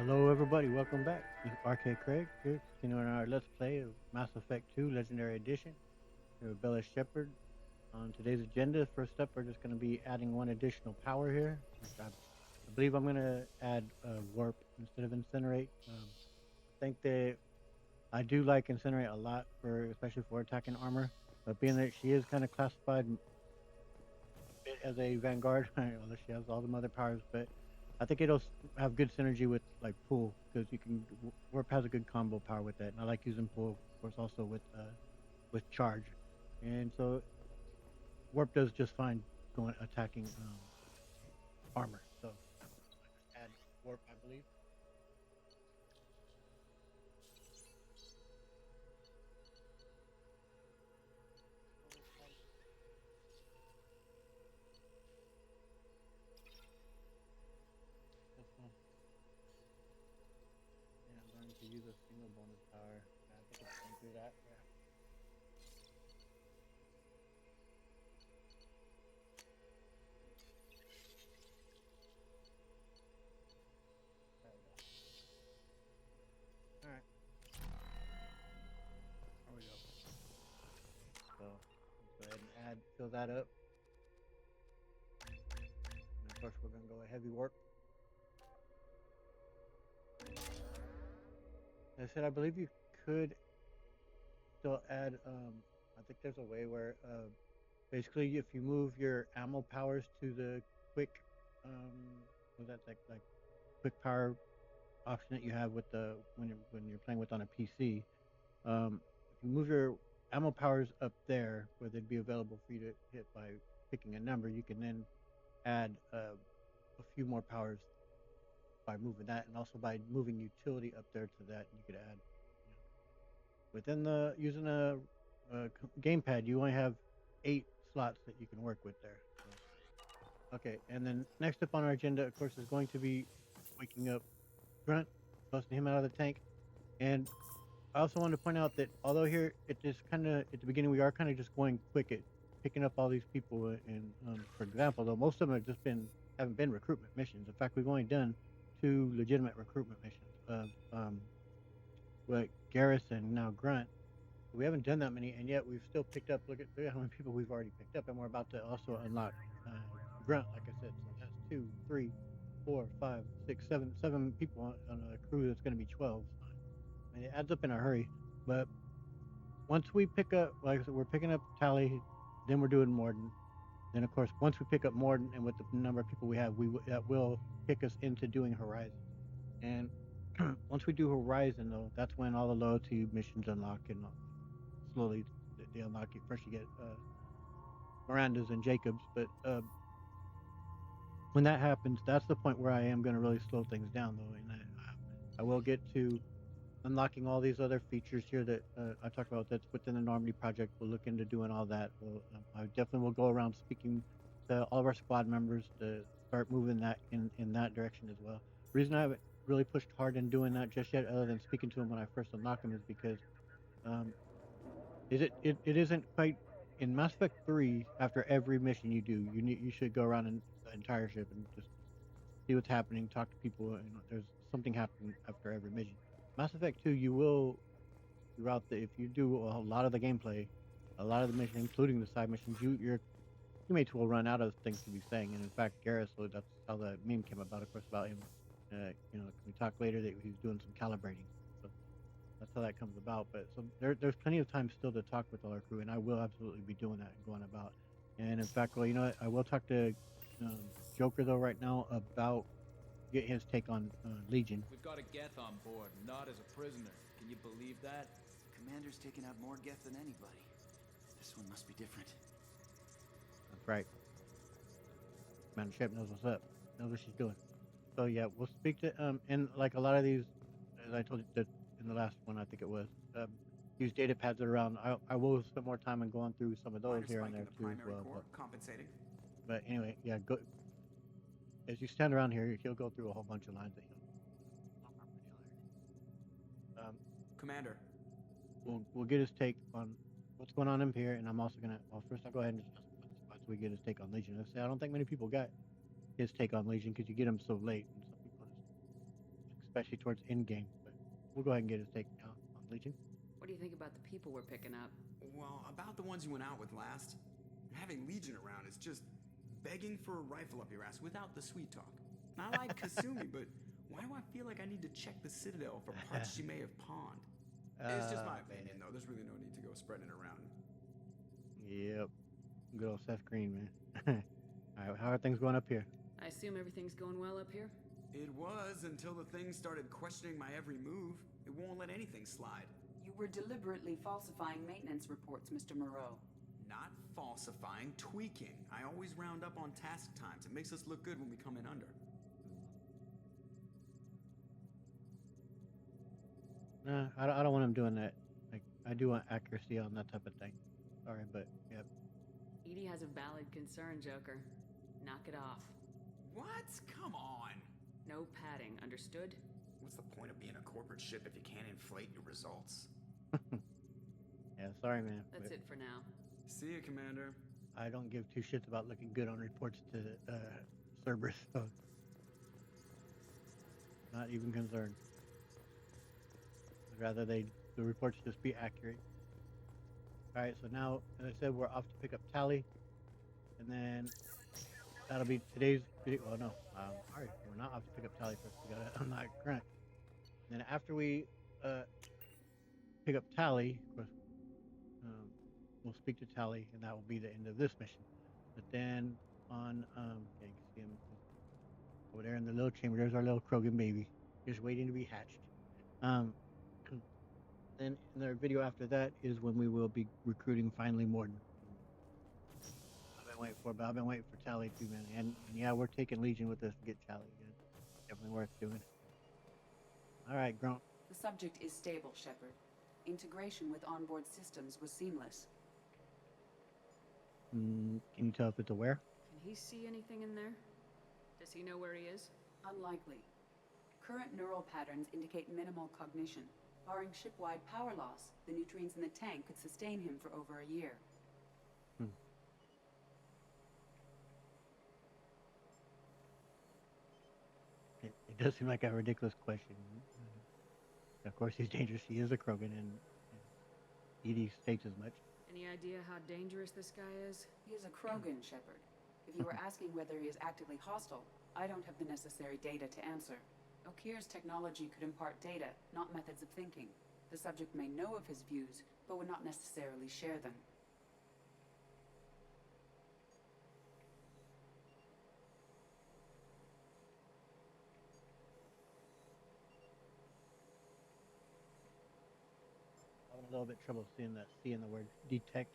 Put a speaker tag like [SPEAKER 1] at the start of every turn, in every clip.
[SPEAKER 1] Hello, everybody. Welcome back. This is RK Craig here, continuing our Let's Play of Mass Effect 2 Legendary Edition. Here with Bella Shepard. On today's agenda, first up, we're just going to be adding one additional power here. I believe I'm going to add Warp instead of Incinerate. I think that I do like Incinerate a lot, especially for attacking armor. But being that she is kind of classified as a Vanguard, although she has all the other powers, but I think it'll have good synergy with like Pool because you can Warp has a good combo power with that, and I like using Pool, of course, also with Charge, and so Warp does just fine going attacking armor. So I just add Warp, I believe. This one, yeah, I'm going to use a single bonus power. Yeah, I think it's going to do that. Yeah. There we go. All right, there we go. So let's go ahead and fill that up. And of course, we're going to go a heavy Warp. I said, I believe you could still add. I think there's a way where basically, if you move your ammo powers to the quick, was that like quick power option that you have with the when you're playing with on a PC, if you move your ammo powers up there where they'd be available for you to hit by picking a number, you can then add a few more powers by moving that, and also by moving utility up there to that, you could add. Within the using a gamepad, you only have 8 slots that you can work with there. So, okay, and then next up on our agenda, of course, is going to be waking up Grunt, busting him out of the tank. And I also want to point out that although here it is kind of at the beginning, we are kind of just going quick at picking up all these people. And for example, though most of them have just been haven't been recruitment missions. In fact, we've only done 2 legitimate recruitment missions. With Garrus and now Grunt. We haven't done that many, and yet we've still picked up. Look at how many people we've already picked up, and we're about to also unlock uh, Grunt, like I said. So that's 2, 3, 4, 5, 6, 7 people on a crew that's going to be 12. And it adds up in a hurry. But once we pick up, like I said, we're picking up Tali, then we're doing Morden. Then of course, once we pick up Morden, and with the number of people we have, that will kick us into doing Horizon. And once we do Horizon, though, that's when all the loyalty missions unlock, and slowly they unlock it. First, you get Miranda's and Jacob's, but when that happens, that's the point where I am going to really slow things down, though, and I will get to unlocking all these other features here that I talked about. That's within the Normandy project. We'll look into doing all that. I definitely will go around speaking to all of our squad members to start moving that in that direction as well. The reason I haven't really pushed hard in doing that just yet, other than speaking to them when I first unlock them, is because um, it isn't quite in Mass Effect 3. After every mission you do, you should go around the entire ship and just see what's happening, talk to people, and there's something happening after every mission. Mass Effect 2, you will throughout the if you do a lot of the gameplay, a lot of the missions, including the side missions, your teammates will run out of things to be saying. And in fact, Garrus, so that's how the meme came about, of course, about him. Can we talk later that he's doing some calibrating? So that's how that comes about. But so there's plenty of time still to talk with all our crew, and I will absolutely be doing that and going about. And in fact, well, I will talk to um, Joker though right now about get his take on Legion.
[SPEAKER 2] We've got a Geth on board, not as a prisoner. Can you believe that?
[SPEAKER 3] Commander's taken out more Geth than anybody. This one must be different.
[SPEAKER 1] That's right. Man, Shep knows what's up. Knows what she's doing. So yeah, we'll speak to and like a lot of these, as I told you that in the last one, I think it was use data pads that are around. I will spend more time in going through some of those here and there too as well.
[SPEAKER 3] Compensating.
[SPEAKER 1] But anyway, yeah, go as you stand around here, he'll go through a whole bunch of lines that he'll.
[SPEAKER 3] Commander.
[SPEAKER 1] We'll get his take on what's going on in here, and I'm also gonna. Well, first I'll go ahead and just so we get his take on Legion. I don't think many people got his take on Legion because you get him so late, and some people just especially towards end game. But we'll go ahead and get his take now on Legion.
[SPEAKER 4] What do you think about the people we're picking up?
[SPEAKER 5] Well, about the ones you went out with last, having Legion around is just begging for a rifle up your ass without the sweet talk. I like Kasumi, but why do I feel like I need to check the Citadel for parts she may have pawned? It's just my opinion, though. There's really no need to go spreading it around.
[SPEAKER 1] Yep. Good old Seth Green, man. All right, how are things going up here?
[SPEAKER 4] I assume everything's going well up here?
[SPEAKER 5] It was until the thing started questioning my every move. It won't let anything slide.
[SPEAKER 6] You were deliberately falsifying maintenance reports, Mr. Moreau.
[SPEAKER 5] Not falsifying, tweaking. I always round up on task times. It makes us look good when we come in under.
[SPEAKER 1] Nah, I don't want him doing that. Like, I do want accuracy on that type of thing. Sorry, but yep.
[SPEAKER 4] Edie has a valid concern, Joker. Knock it off.
[SPEAKER 5] What? Come on.
[SPEAKER 4] No padding, understood?
[SPEAKER 5] What's the point of being a corporate ship if you can't inflate your results?
[SPEAKER 1] Yeah, sorry, man.
[SPEAKER 4] That's
[SPEAKER 1] but
[SPEAKER 4] it for now.
[SPEAKER 5] See you, Commander.
[SPEAKER 1] I don't give two shits about looking good on reports to Cerberus, so not even concerned. I'd rather the reports just be accurate. All right, so now, as I said, we're off to pick up Tali, and then that'll be today's video. Well, no, all right, we're not off to pick up Tali first. We gotta unlock Grant. And then after we pick up Tali, of course, we'll speak to Tali, and that will be the end of this mission. But then on, yeah, you can see him over there in the little chamber. There's our little Krogan baby, just waiting to be hatched. Then in the video after that is when we will be recruiting finally Morden. I've been waiting for, but I've been waiting for Tali too, man. And yeah, we're taking Legion with us to get Tali again. Definitely worth doing. All right, Grunt.
[SPEAKER 6] The subject is stable, Shepard. Integration with onboard systems was seamless.
[SPEAKER 1] Can you tell if it's aware?
[SPEAKER 4] Can he see anything in there? Does he know where he is?
[SPEAKER 6] Unlikely. Current neural patterns indicate minimal cognition. Barring ship-wide power loss, the nutrients in the tank could sustain him for over a year.
[SPEAKER 1] It does seem like a ridiculous question. Of course, he's dangerous. He is a Krogan, and Edie states as much.
[SPEAKER 4] Any idea how dangerous this guy is?
[SPEAKER 6] He is a Krogan, Shepard. If you were asking whether he is actively hostile, I don't have the necessary data to answer. Okir's technology could impart data, not methods of thinking. The subject may know of his views, but would not necessarily share them.
[SPEAKER 1] I'm having a little bit trouble seeing the word detect.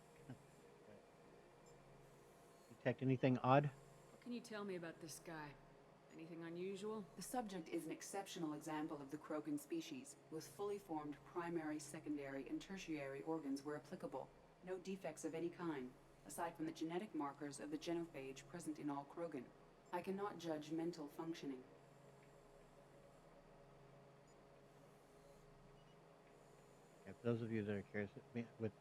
[SPEAKER 1] Detect anything odd?
[SPEAKER 4] What can you tell me about this guy? Anything unusual?
[SPEAKER 6] The subject is an exceptional example of the Krogan species, with fully formed primary, secondary, and tertiary organs where applicable. No defects of any kind, aside from the genetic markers of the genophage present in all Krogan. I cannot judge mental functioning.
[SPEAKER 1] Yeah, for those of you that are curious, with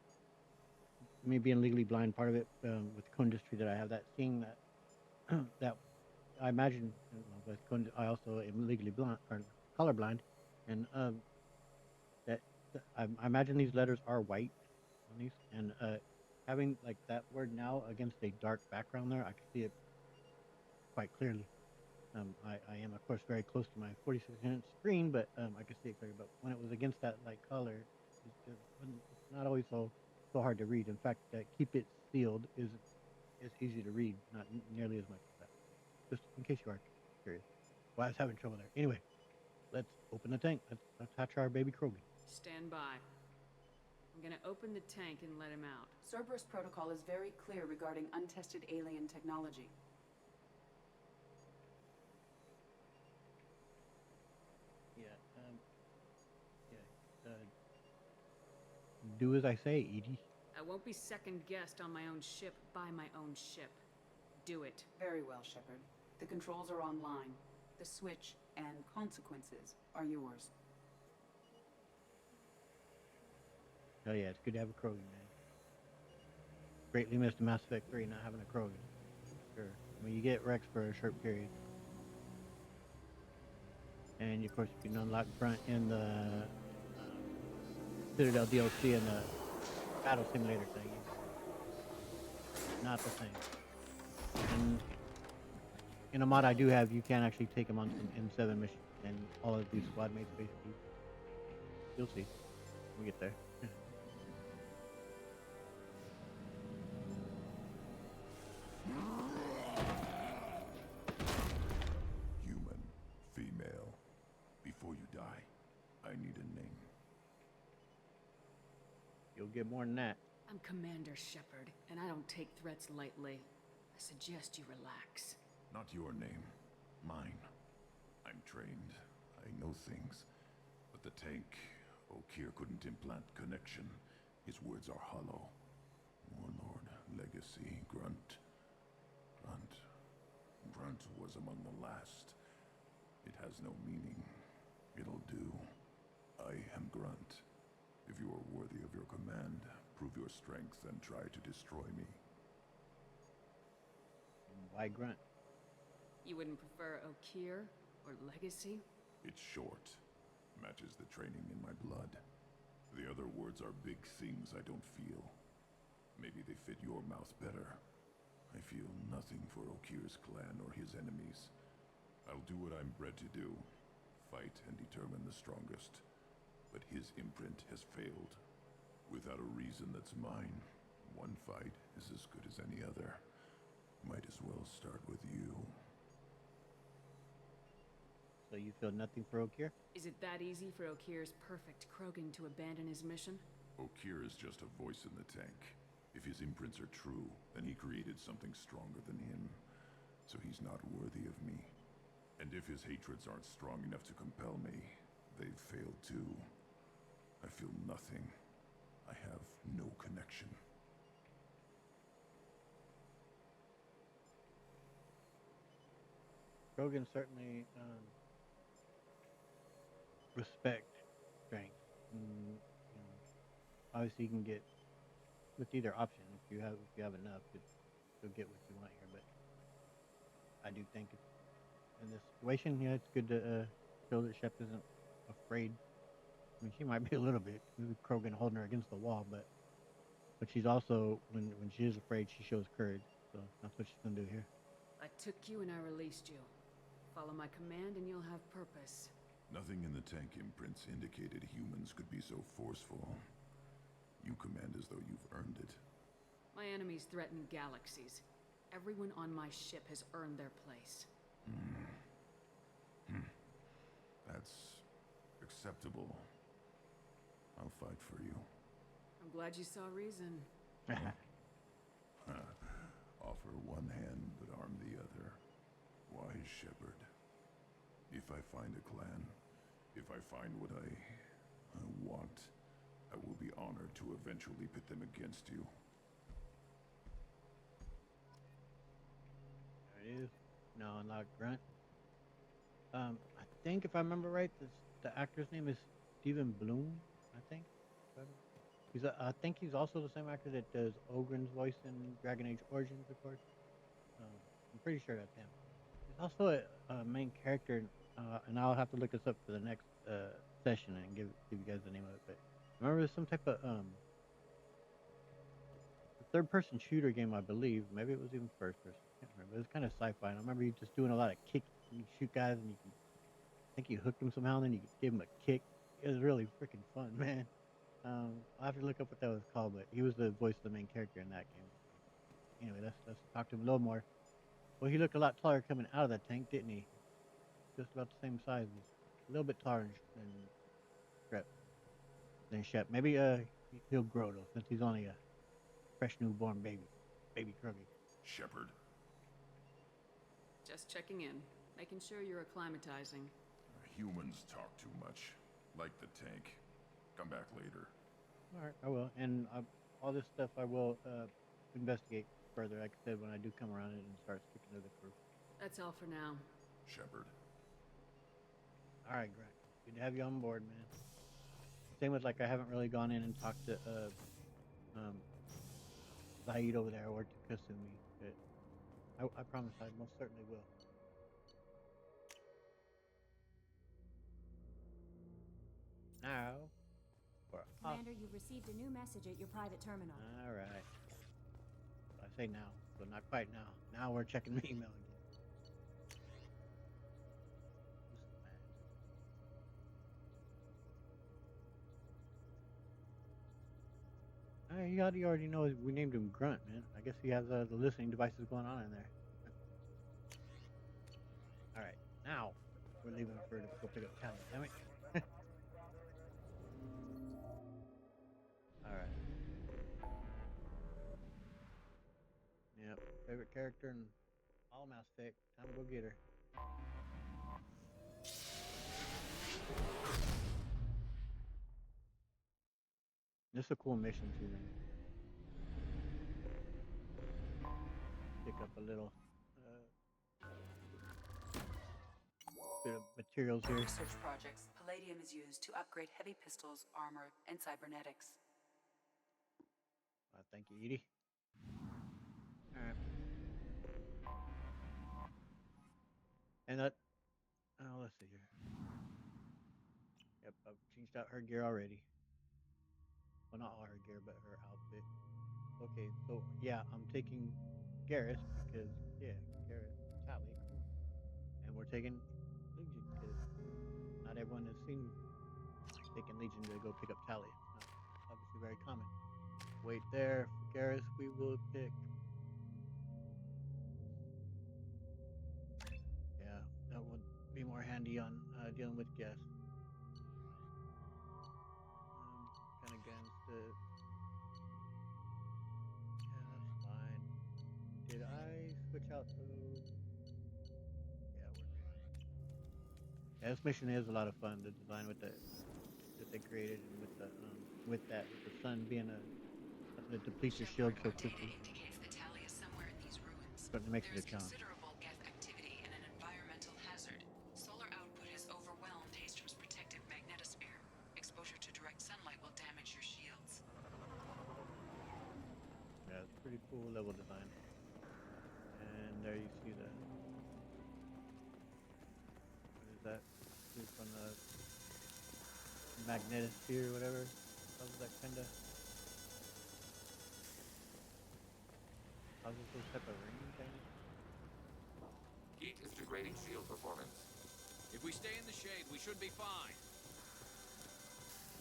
[SPEAKER 1] me being legally blind, part of it with the cone industry that I have, that seeing that that I imagine, with cone, I also am legally blind or colorblind, and that I imagine these letters are white on these, and having like that word now against a dark background there, I can see it quite clearly. I am of course very close to my 46-inch screen, but I can see it clearly. But when it was against that light color, it's not always so hard to read. In fact, keep it sealed is easy to read, not nearly as much as that. Just in case you are curious. Well, I was having trouble there. Anyway, let's open the tank. Let's hatch our baby Krogan.
[SPEAKER 4] Stand by. I'm gonna open the tank and let him out.
[SPEAKER 6] Cerberus protocol is very clear regarding untested alien technology.
[SPEAKER 1] Do as I say, Edie.
[SPEAKER 4] I won't be second-guessed on my own ship by my own ship. Do it.
[SPEAKER 6] Very well, Shepard. The controls are online. The switch and consequences are yours.
[SPEAKER 1] Oh yeah, it's good to have a Krogan, man. Greatly missed in Mass Effect 3 not having a Krogan. Sure. I mean, you get Rex for a short period. And of course, you can unlock Grunt in the Citadel DLC and the battle simulator thing. Not the same. And in a mod I do have, you can actually take them on some M7 missions, and all of these squad mates basically. You'll see when we get there.
[SPEAKER 7] Human, female. Before you die, I need a name.
[SPEAKER 1] You'll get more than that.
[SPEAKER 4] I'm Commander Shepard, and I don't take threats lightly. I suggest you relax.
[SPEAKER 7] Not your name. Mine. I'm trained. I know things. But the tank, Okir couldn't implant connection. His words are hollow. Warlord, Legacy, Grunt. Grunt was among the last. It has no meaning. It'll do. I am Grunt. If you are worthy of your command, prove your strength and try to destroy me.
[SPEAKER 1] Why Grunt?
[SPEAKER 4] You wouldn't prefer Okir or Legacy?
[SPEAKER 7] It's short. Matches the training in my blood. The other words are big things I don't feel. Maybe they fit your mouth better. I feel nothing for Okir's clan or his enemies. I'll do what I'm bred to do. Fight and determine the strongest. But his imprint has failed. Without a reason that's mine, one fight is as good as any other. Might as well start with you.
[SPEAKER 1] So you feel nothing for Okir?
[SPEAKER 4] Is it that easy for Okir's perfect Krogan to abandon his mission?
[SPEAKER 7] Okir is just a voice in the tank. If his imprints are true, then he created something stronger than him. So he's not worthy of me. And if his hatreds aren't strong enough to compel me, they've failed too. I feel nothing. I have no connection.
[SPEAKER 1] Krogan certainly respect strength. Obviously you can get with either option. If you have enough, you'll get what you want here. But I do think in this situation, yeah, it's good to show that Shep isn't afraid. I mean, she might be a little bit. With Krogan holding her against the wall, but she's also when she is afraid, she shows courage. So that's what she's gonna do here.
[SPEAKER 4] I took you and I released you. Follow my command and you'll have purpose.
[SPEAKER 7] Nothing in the tank imprints indicated humans could be so forceful. You command as though you've earned it.
[SPEAKER 4] My enemies threaten galaxies. Everyone on my ship has earned their place.
[SPEAKER 7] That's acceptable. I'll fight for you.
[SPEAKER 4] I'm glad you saw reason.
[SPEAKER 7] Offer one hand, but arm the other. Wise shepherd. If I find a clan, if I find what I want, I will be honored to eventually pit them against you.
[SPEAKER 1] There it is. Now unlock Grunt. I think if I remember right, the actor's name is Stephen Bloom. I think. I think he's also the same actor that does Ogren's voice in Dragon Age Origins, of course. I'm pretty sure that's him. He's also a main character, and I'll have to look this up for the next session and give you guys the name of it. But I remember there's some type of third-person shooter game, I believe. Maybe it was even first person. I can't remember. It was kind of sci-fi. And I remember you just doing a lot of kick. You shoot guys, and I think you hooked them somehow, and then you give them a kick. It was really freaking fun, man. I'll have to look up what that was called, but he was the voice of the main character in that game. Anyway, let's talk to him a little more. Well, he looked a lot taller coming out of that tank, didn't he? Just about the same size, a little bit taller than Shep. Maybe he'll grow though, since he's only a fresh newborn baby Kruggy.
[SPEAKER 7] Shepherd.
[SPEAKER 4] Just checking in, making sure you're acclimatizing.
[SPEAKER 7] Humans talk too much. Like the tank. Come back later.
[SPEAKER 1] All right, I will, and all this stuff I will investigate further. Like I said, when I do come around it and start speaking to the crew.
[SPEAKER 4] That's all for now.
[SPEAKER 7] Shepherd.
[SPEAKER 1] All right, Grant. Good to have you on board, man. Same with I haven't really gone in and talked to Zaid over there or to Kasumi, but I promise I most certainly will. Now, for
[SPEAKER 8] Commander, you've received a new message at your private terminal.
[SPEAKER 1] all right. I say now, but not quite now. Now we're checking the email again. Who's so mad? You already know we named him Grunt, man. I guess he has the listening devices going on in there. All right, now we're leaving for to go pick up Tali. Damn it! All right. Yep. Favorite character in all Mass Effect. Time to go get her. This is a cool mission too, man. Pick up a little bit of materials
[SPEAKER 6] For
[SPEAKER 1] here.
[SPEAKER 6] research projects, palladium is used to upgrade heavy pistols, armor, and cybernetics.
[SPEAKER 1] Thank you, Edie. All right. And that. Oh, let's see here. Yep, I've changed out her gear already. Well, not all her gear, but her outfit. Okay, so yeah, I'm taking Garrus because Garrus, Tali, and we're taking Legion because not everyone has seen taking Legion to go pick up Tali. Not obviously very common. Wait there for Garrus. We will pick. Yeah, that would be more handy on dealing with guests. Kind of against it. Yeah, that's fine. Did I switch out the? Yeah, we're good. Yeah, this mission is a lot of fun. The design with that they created, and with the sun being something that depletes your shield so quickly,
[SPEAKER 6] Indicates that Tali is somewhere in these ruins.
[SPEAKER 1] but it makes it
[SPEAKER 6] There
[SPEAKER 1] a
[SPEAKER 6] is
[SPEAKER 1] challenge.
[SPEAKER 6] considerable Geth activity and an environmental hazard. Solar output has overwhelmed Hastrom's protective magnetosphere. Exposure to direct sunlight will damage your shields.
[SPEAKER 1] Yeah, it's pretty cool level design. And there you see the what is that? This is from the magnetosphere, or whatever. Causes that kind of causes those type of ring things.
[SPEAKER 9] Heat is degrading shield performance.
[SPEAKER 2] If we stay in the shade, we should be fine.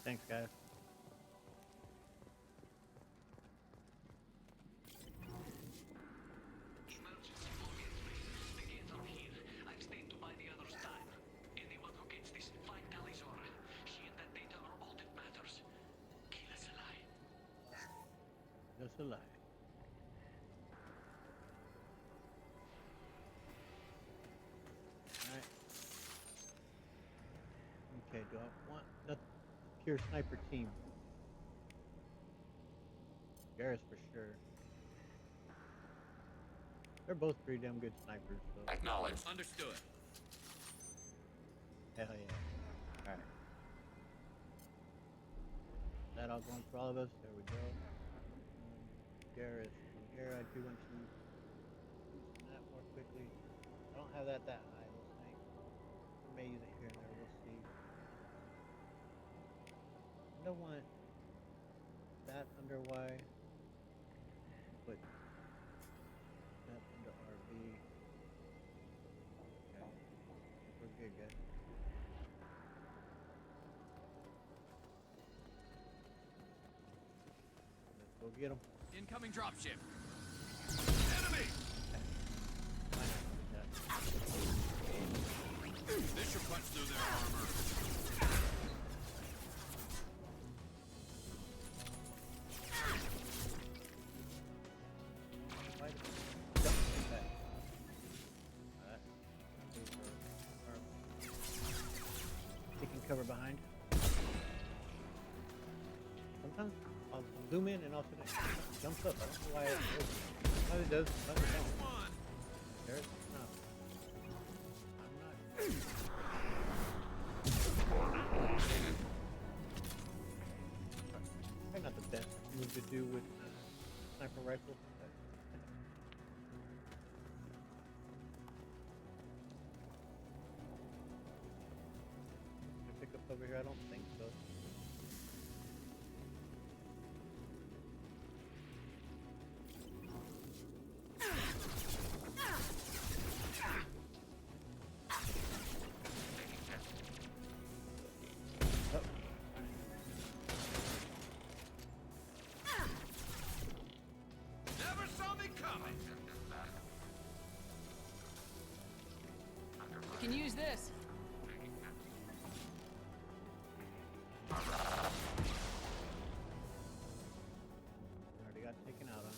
[SPEAKER 1] Thanks, guys.
[SPEAKER 10] Emergency movement. The gates are here. I've stayed to buy the other time. Anyone who gets this, find Alizor. She and that data are all that matters. Kill us alive.
[SPEAKER 1] Just a lie. Alright. Okay, do I want the pure sniper team? Garrus for sure. They're both pretty damn good snipers, so
[SPEAKER 9] Acknowledged.
[SPEAKER 2] Understood.
[SPEAKER 1] hell yeah. Alright. That all going for all of us. There we go. Garrus. From here I do want to loosen that more quickly. I don't have that high, those things. I may use it here and there, we'll see. I don't want that under Y. Put that under RB. Okay. We're good, guys. Let's go get them.
[SPEAKER 2] Incoming dropship.
[SPEAKER 10] Enemy!
[SPEAKER 1] Why not do that?
[SPEAKER 2] This should punch through their armor.
[SPEAKER 1] Why did it jump like that? Alright. Taking cover behind. Sometimes I'll zoom in and all of a sudden it jumps up. I don't know why it does. Sometimes it does, sometimes it don't.
[SPEAKER 2] One.
[SPEAKER 1] There it's not. I'm not. Probably not the best move to do with sniper rifle. But can I pick up over here? I don't think so.
[SPEAKER 4] can use this.
[SPEAKER 1] Already got taken out on.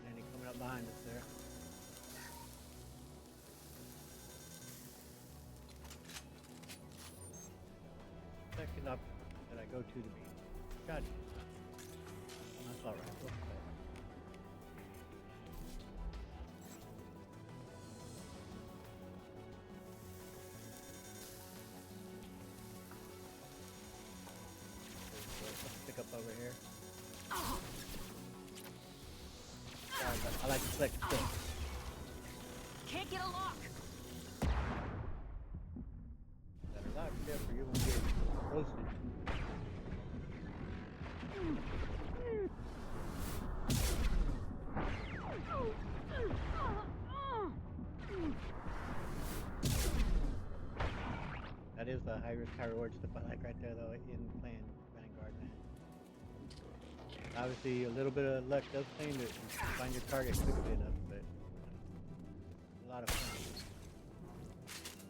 [SPEAKER 1] And he coming up behind us there. Second up that I go to the beach. God. That's alright. We'll play. Let's pick up over here. I like to flex stick.
[SPEAKER 4] Can't get a lock.
[SPEAKER 1] Better lock, careful, you won't get roasted. That is the high risk, high reward stuff I like right there, though, in playing Vanguard, man. Obviously, a little bit of luck does claim to find your target quickly enough, but a lot of fun.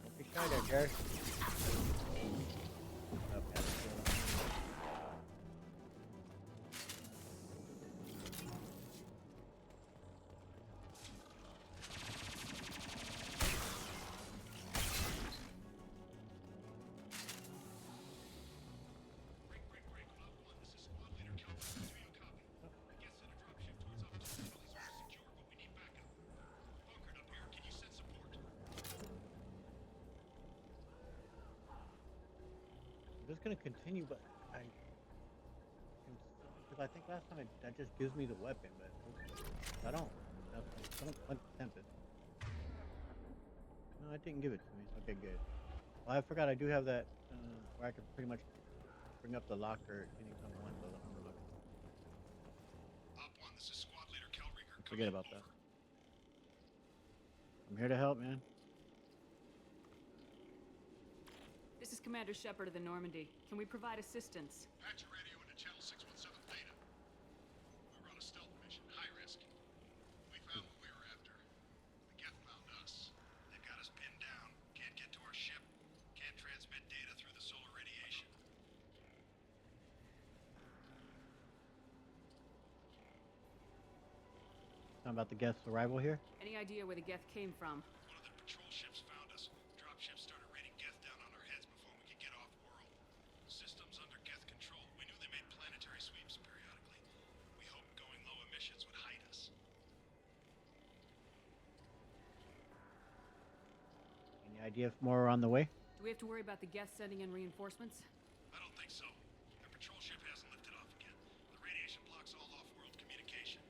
[SPEAKER 1] Don't be shy there, Jared. Oh, yeah, that's good. I'm just gonna continue, but because I think last time that just gives me the weapon, but I don't. Don't tempt it. No, it didn't give it to me. Okay, good. Well, I forgot I do have that where I can pretty much bring up the locker anytime I want to unlock it.
[SPEAKER 7] Op 1, this is Squad Leader Kelringer.
[SPEAKER 1] Forget about that. I'm here to help, man.
[SPEAKER 4] This is Commander Shepard of the Normandy. Can we provide assistance?
[SPEAKER 7] Patch your radio into channel 617 Theta. We were on a stealth mission, high risk. We found what we were after. The Geth found us. They've got us pinned down. Can't get to our ship. Can't transmit data through the solar radiation.
[SPEAKER 1] Talking about the Geth's arrival here.
[SPEAKER 4] Any idea where the Geth came from?
[SPEAKER 7] One of the patrol ships found us. Dropships started raining Geth down on our heads before we could get off-world. Systems under Geth control. We knew they made planetary sweeps periodically. We hoped going low emissions would hide us.
[SPEAKER 1] Any idea if more are on the way?
[SPEAKER 4] Do we have to worry about the Geth sending in reinforcements?
[SPEAKER 7] I don't think so. Their patrol ship hasn't lifted off again. The radiation blocks all off-world communication.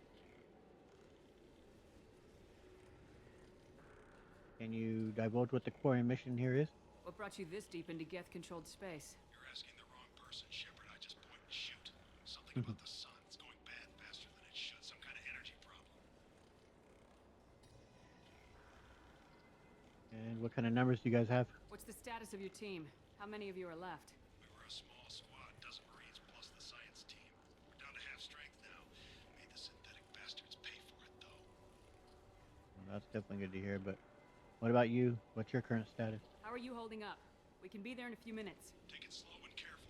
[SPEAKER 1] Can you divulge what the core mission here is?
[SPEAKER 4] What brought you this deep into Geth-controlled space?
[SPEAKER 7] You're asking the wrong person, Shepard. I just point and shoot. Something about the sun. It's going bad faster than it should. Some kind of energy problem.
[SPEAKER 1] And what kind of numbers do you guys have?
[SPEAKER 4] What's the status of your team? How many of you are left?
[SPEAKER 7] We were a small squad, dozen Marines plus the science team. We're down to half strength now. Made the synthetic bastards pay for it, though.
[SPEAKER 1] Well, that's definitely good to hear, but what about you? What's your current status?
[SPEAKER 4] How are you holding up? We can be there in a few minutes.
[SPEAKER 7] Take it slow and careful.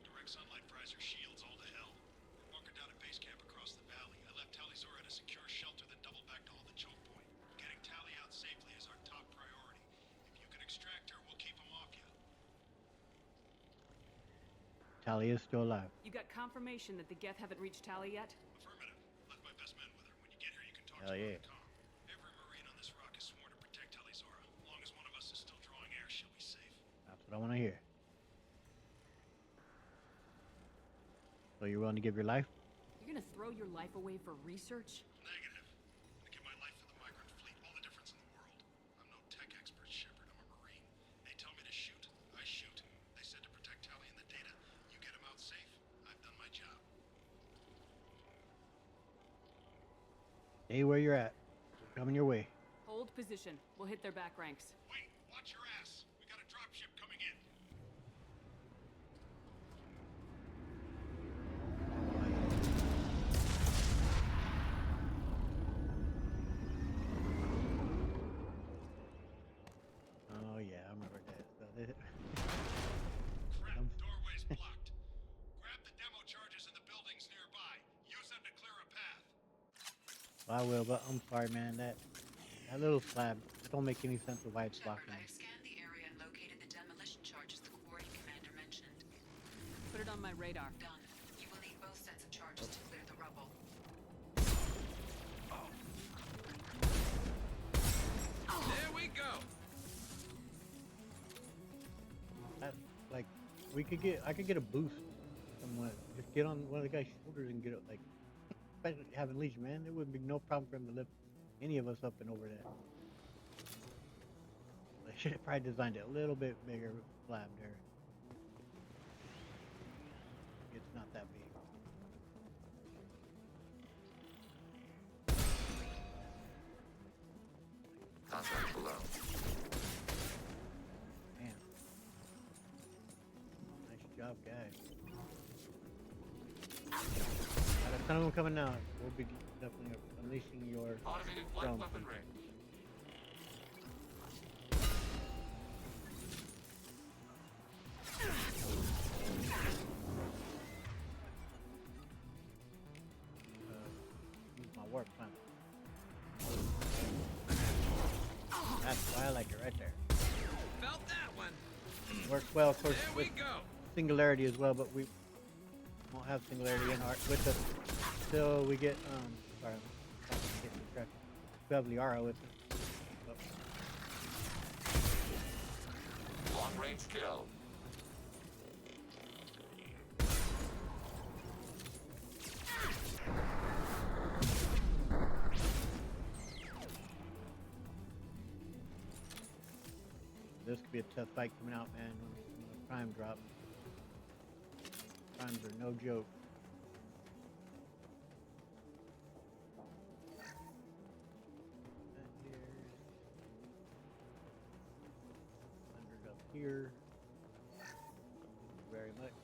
[SPEAKER 7] Direct sunlight fries your shields all to hell. We're bunkered down at base camp across the valley. I left Tali at a secure shelter, then doubled back to hold the choke point. Getting Tali out safely is our top priority. If you can extract her, we'll keep him off you.
[SPEAKER 1] Tali is still alive.
[SPEAKER 4] You got confirmation that the Geth haven't reached Tali yet?
[SPEAKER 7] Affirmative. Left my best men with her. When you get here, you can talk
[SPEAKER 1] Hell
[SPEAKER 7] to her
[SPEAKER 1] yeah.
[SPEAKER 7] on the comm. Every Marine on this rock is sworn to protect Tali Zora. As long as one of us is still drawing air, she'll be safe.
[SPEAKER 1] That's what I want to hear. So you're willing to give your life?
[SPEAKER 4] You're gonna throw your life away for research?
[SPEAKER 7] Negative. I give my life for the migrant fleet.
[SPEAKER 1] Stay where you're at. Coming your way.
[SPEAKER 4] Hold position. We'll hit their back ranks.
[SPEAKER 7] Wait, watch your ass. We got a dropship coming in.
[SPEAKER 1] Oh yeah, I remember that. So
[SPEAKER 7] Crap, doorway's blocked. Grab the demo charges in the buildings nearby. Use them to clear a path.
[SPEAKER 1] I will, but I'm sorry, man. That little slab don't make any sense of why it's
[SPEAKER 6] Shepard,
[SPEAKER 1] blocking
[SPEAKER 6] I
[SPEAKER 1] me.
[SPEAKER 6] have scanned the area and located the demolition charges the quarry commander mentioned.
[SPEAKER 4] Put it on my radar.
[SPEAKER 6] Done. You will need both sets of charges to clear the rubble.
[SPEAKER 2] There we go.
[SPEAKER 1] Like, I could get a boost from one. Just get on one of the guy's shoulders and get it. Like, especially having Legion, man, there would be no problem for him to lift any of us up and over that. They should have probably designed it a little bit bigger slab there. It's not that big.
[SPEAKER 9] Contact below.
[SPEAKER 1] Man. Nice job, guys. Got a ton of them coming now. We'll be definitely unleashing your
[SPEAKER 9] Automated flight
[SPEAKER 1] drone.
[SPEAKER 9] weapon range.
[SPEAKER 1] Use my warp time. That's why I like it right there.
[SPEAKER 2] Felt that one.
[SPEAKER 1] Works well, of course,
[SPEAKER 2] There we
[SPEAKER 1] with
[SPEAKER 2] go.
[SPEAKER 1] singularity as well, but we won't have singularity in our with us till we get sorry, I'm getting distracted. We have Liara with us.
[SPEAKER 9] Long range kill.
[SPEAKER 1] This could be a tough fight coming out, man, when the prime drop. Primes are no joke. Up here. Thank you very much.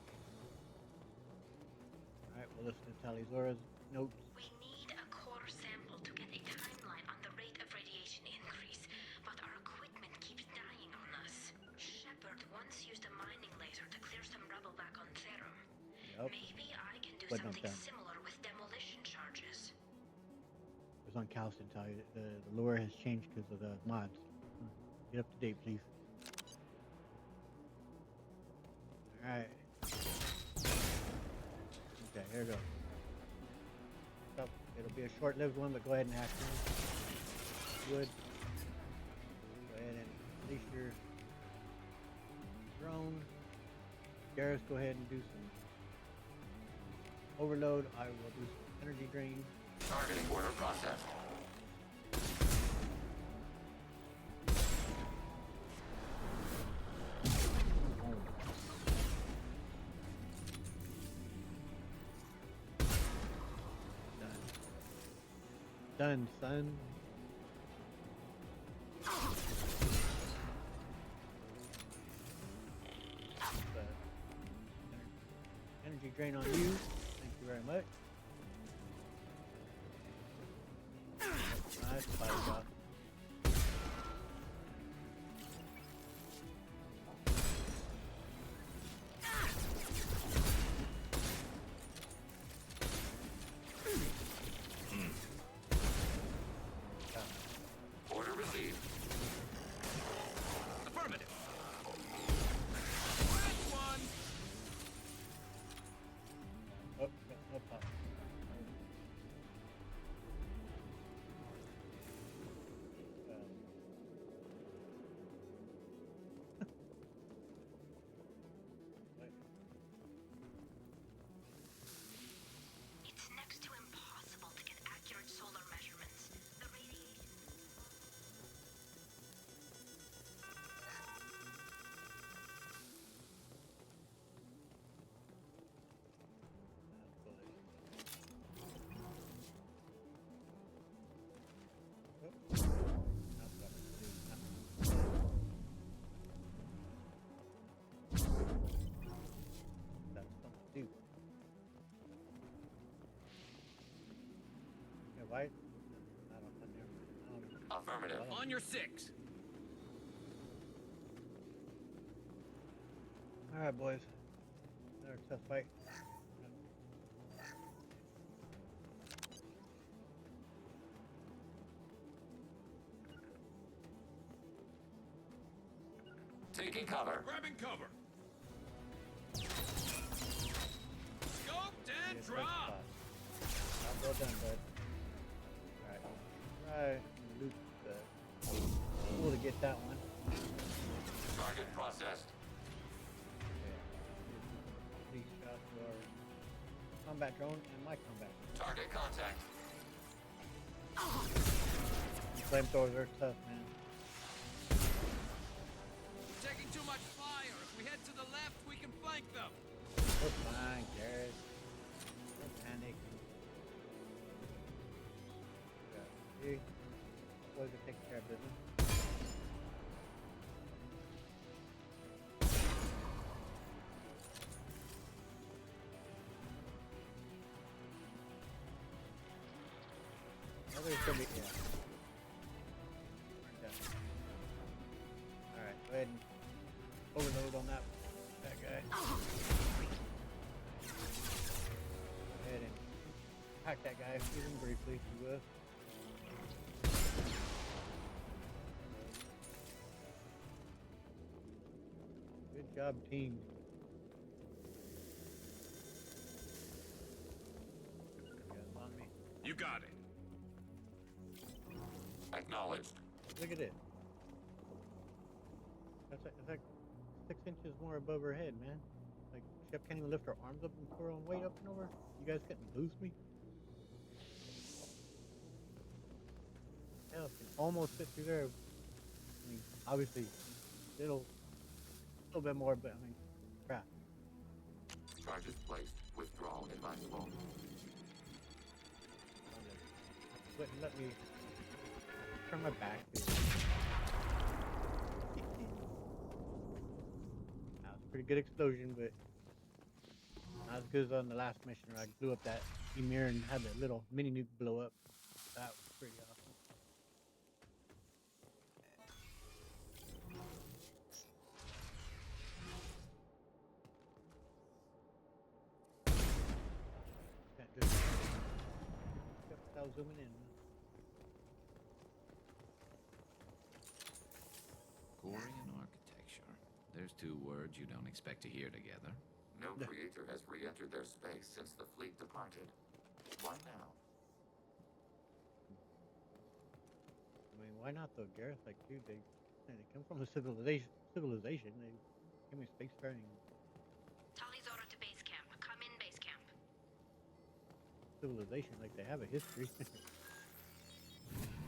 [SPEAKER 1] Alright, we'll listen to Talizora's notes.
[SPEAKER 11] We need a core sample to get a timeline on the rate of radiation increase, but our equipment keeps dying on us. Shepard once used a mining laser to clear some rubble back on Therum.
[SPEAKER 1] Yep.
[SPEAKER 11] Maybe I can do
[SPEAKER 1] But not
[SPEAKER 11] something
[SPEAKER 1] that.
[SPEAKER 11] similar with demolition charges.
[SPEAKER 1] It was on Calston, Tali. The lure has changed because of the mods. Get up to date, please. Alright. Okay, here we go. So, it'll be a short-lived one, but go ahead and hack in. Good. Go ahead and release your drone. Garrus, go ahead and do some overload. I will do some energy drain.
[SPEAKER 9] Targeting order processed.
[SPEAKER 1] Done, son. Energy drain on you. Thank you very much. Nice fire job.
[SPEAKER 9] Order received.
[SPEAKER 2] Affirmative. That's one.
[SPEAKER 1] Oh, no pop. fight? I don't know. I don't know.
[SPEAKER 9] Affirmative.
[SPEAKER 2] On your 6.
[SPEAKER 1] All right, boys. Another tough fight.
[SPEAKER 9] Taking cover.
[SPEAKER 2] Grabbing cover. Scoped and
[SPEAKER 1] Yeah,
[SPEAKER 2] dropped.
[SPEAKER 1] well done, bud. Alright. Try and loot the tool to get that one.
[SPEAKER 9] Target processed.
[SPEAKER 1] Yeah. These shots are combat drone and my combat drone.
[SPEAKER 9] Target contact.
[SPEAKER 1] Flamethrowers are tough, man.
[SPEAKER 2] We're taking too much fire. If we head to the left, we can flank them.
[SPEAKER 1] We're fine, Garrett. Don't panic. Yeah. See? Boys are taking care of business. Others gonna be, yeah. Alright, go ahead and overload on that guy. Go ahead and hack that guy, shoot him briefly if you will. Good job, team. You guys on me?
[SPEAKER 2] You got it.
[SPEAKER 9] Acknowledged.
[SPEAKER 1] Look at it. It's like 6 inches more above her head, man. Like, Shep can't even lift her arms up and put her own weight up and over. You guys couldn't boost me? Hell, it can almost fit through there. I mean, obviously, it'll a little bit more, but I mean, crap.
[SPEAKER 9] Charges placed. Withdrawal advisable.
[SPEAKER 1] Wouldn't let me turn my back to it. That was a pretty good explosion, but not as good as on the last mission where I blew up that Emir and had the little mini nuke blow up. That was pretty awesome. Can't just without zooming in.
[SPEAKER 12] Quarian architecture. There's two words you don't expect to hear together.
[SPEAKER 9] No creator has re-entered their space since the fleet departed. Why now?
[SPEAKER 1] I mean, why not though, Gareth? Like, dude, they come from a civilization. They came in spacefaring.
[SPEAKER 11] Tali's order to base camp. Come in, base camp.
[SPEAKER 1] Civilization, like they have a history. Of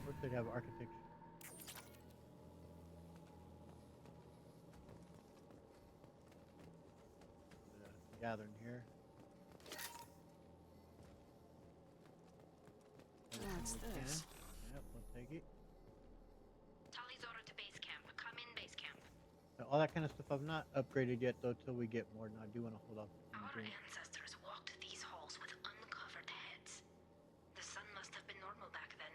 [SPEAKER 1] course, they'd have architecture. Gathering here.
[SPEAKER 4] What's this?
[SPEAKER 1] Yep, we'll take it.
[SPEAKER 11] Tali's order to base camp. Come in, base camp.
[SPEAKER 1] All that kind of stuff I've not upgraded yet though till we get more, and I do want to hold off on
[SPEAKER 11] Our
[SPEAKER 1] doing.
[SPEAKER 11] ancestors walked these halls with uncovered heads. The sun must have been normal back then.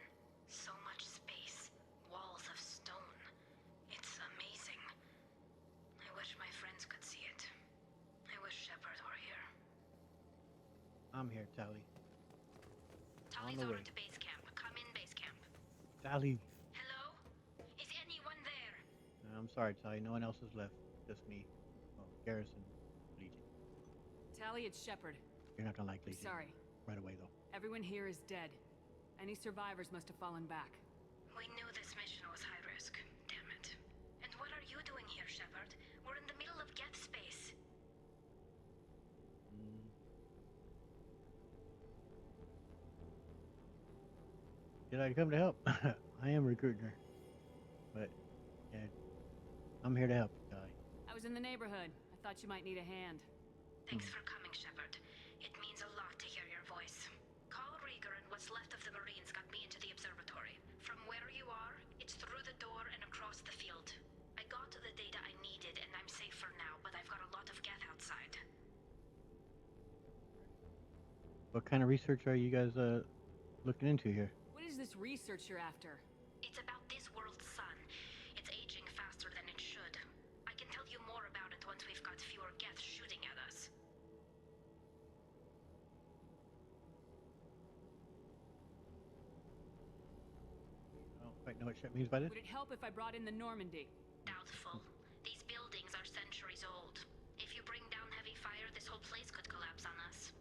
[SPEAKER 11] So much space. Walls of stone. It's amazing. I wish my friends could see it. I wish Shepard were here.
[SPEAKER 1] I'm here, Tali.
[SPEAKER 11] Tali's
[SPEAKER 1] the
[SPEAKER 11] order
[SPEAKER 1] way.
[SPEAKER 11] to base camp. Come in, base camp.
[SPEAKER 1] Tali.
[SPEAKER 11] Hello? Is anyone there?
[SPEAKER 1] I'm sorry, Tali. No one else is left. Just me. Well, Garrison, Legion.
[SPEAKER 4] Tali, it's Shepard.
[SPEAKER 1] You're not gonna like Legion.
[SPEAKER 4] Sorry.
[SPEAKER 1] Right away though.
[SPEAKER 4] Everyone here is dead. Any survivors must have fallen back.
[SPEAKER 11] We knew this mission was high risk. Damn it. And what are you doing here, Shepard? We're in the middle of Geth space.
[SPEAKER 1] Did I come to help? I am recruiting her. But, yeah, I'm here to help, Tali.
[SPEAKER 4] I was in the neighborhood. I thought you might need a hand.
[SPEAKER 11] Thanks for coming, Shepard. It means a lot to hear your voice. Call Rieger and what's left of the Marines got me into the observatory. From where you are, it's through the door and across the field. I got to the data I needed and I'm safe for now, but I've got a lot of Geth outside.
[SPEAKER 1] What kind of research are you guys looking into here?
[SPEAKER 4] research you're after?
[SPEAKER 11] It's about this world's sun. It's aging faster than it should. I can tell you more about it once we've got fewer Geth shooting at us.
[SPEAKER 1] I don't quite know what shit means by this.
[SPEAKER 4] Would it help if I brought in the Normandy?
[SPEAKER 11] Doubtful. These buildings are centuries old. If you bring down heavy fire, this whole place could collapse on us.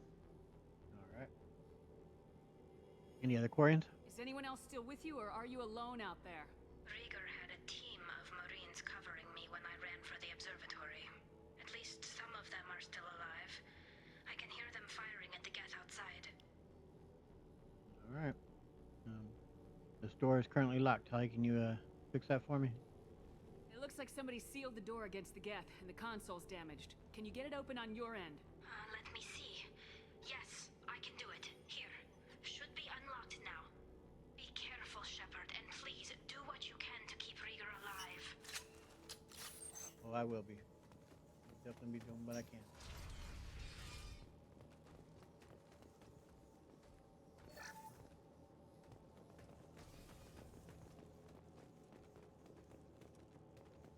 [SPEAKER 1] All right. Any other Quarians?
[SPEAKER 4] Is anyone else still with you, or are you alone out there?
[SPEAKER 11] Rieger had a team of Marines covering me when I ran for the observatory. At least some of them are still alive. I can hear them firing at the Geth outside.
[SPEAKER 1] All right. This door is currently locked. Tali, can you fix that for me?
[SPEAKER 4] It looks like somebody sealed the door against the Geth, and the console's damaged. Can you get it open on your end?
[SPEAKER 11] Let me see. Yes, I can do it. Here. Should be unlocked now. Be careful, Shepard, and please do what you can to keep Rieger alive.
[SPEAKER 1] Oh, I will be. Definitely be doing what I can.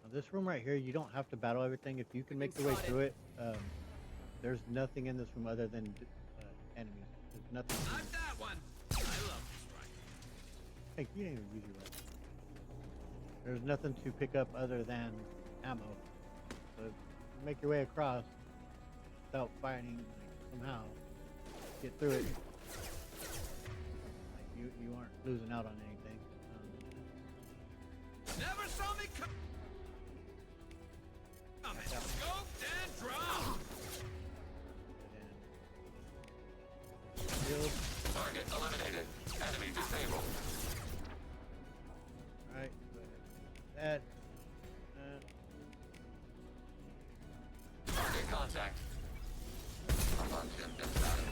[SPEAKER 1] Now, this room right here, you don't have to battle everything. If you can make your way through it, there's nothing in this room other than enemies. There's nothing.
[SPEAKER 2] Not that one. I love this rifle.
[SPEAKER 1] Hey, you didn't even use your weapon. There's nothing to pick up other than ammo. So if you make your way across without fighting, like, somehow get through it. Like, you aren't losing out on anything.
[SPEAKER 2] Never saw me come. Scoped and dropped.
[SPEAKER 1] Shield.
[SPEAKER 9] Target eliminated. Enemy disabled.
[SPEAKER 1] Alright, that.
[SPEAKER 9] Target contact. Malfunction inside.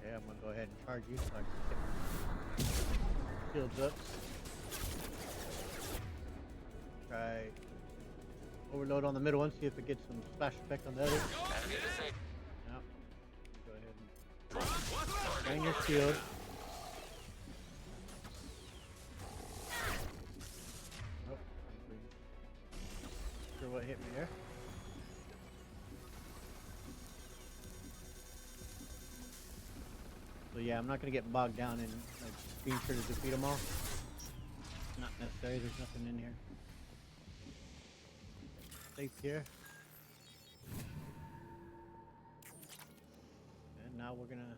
[SPEAKER 1] Yeah, I'm gonna go ahead and charge you so I can get my shields up. Try overload on the middle one, see if it gets some splash effect on the other.
[SPEAKER 9] Enemy disabled.
[SPEAKER 1] Yep. Go ahead and drain your shield. Oh, not sure what hit me there. So yeah, I'm not gonna get bogged down in like being sure to defeat them all. Not necessary. There's nothing in here. Safe here. And now we're gonna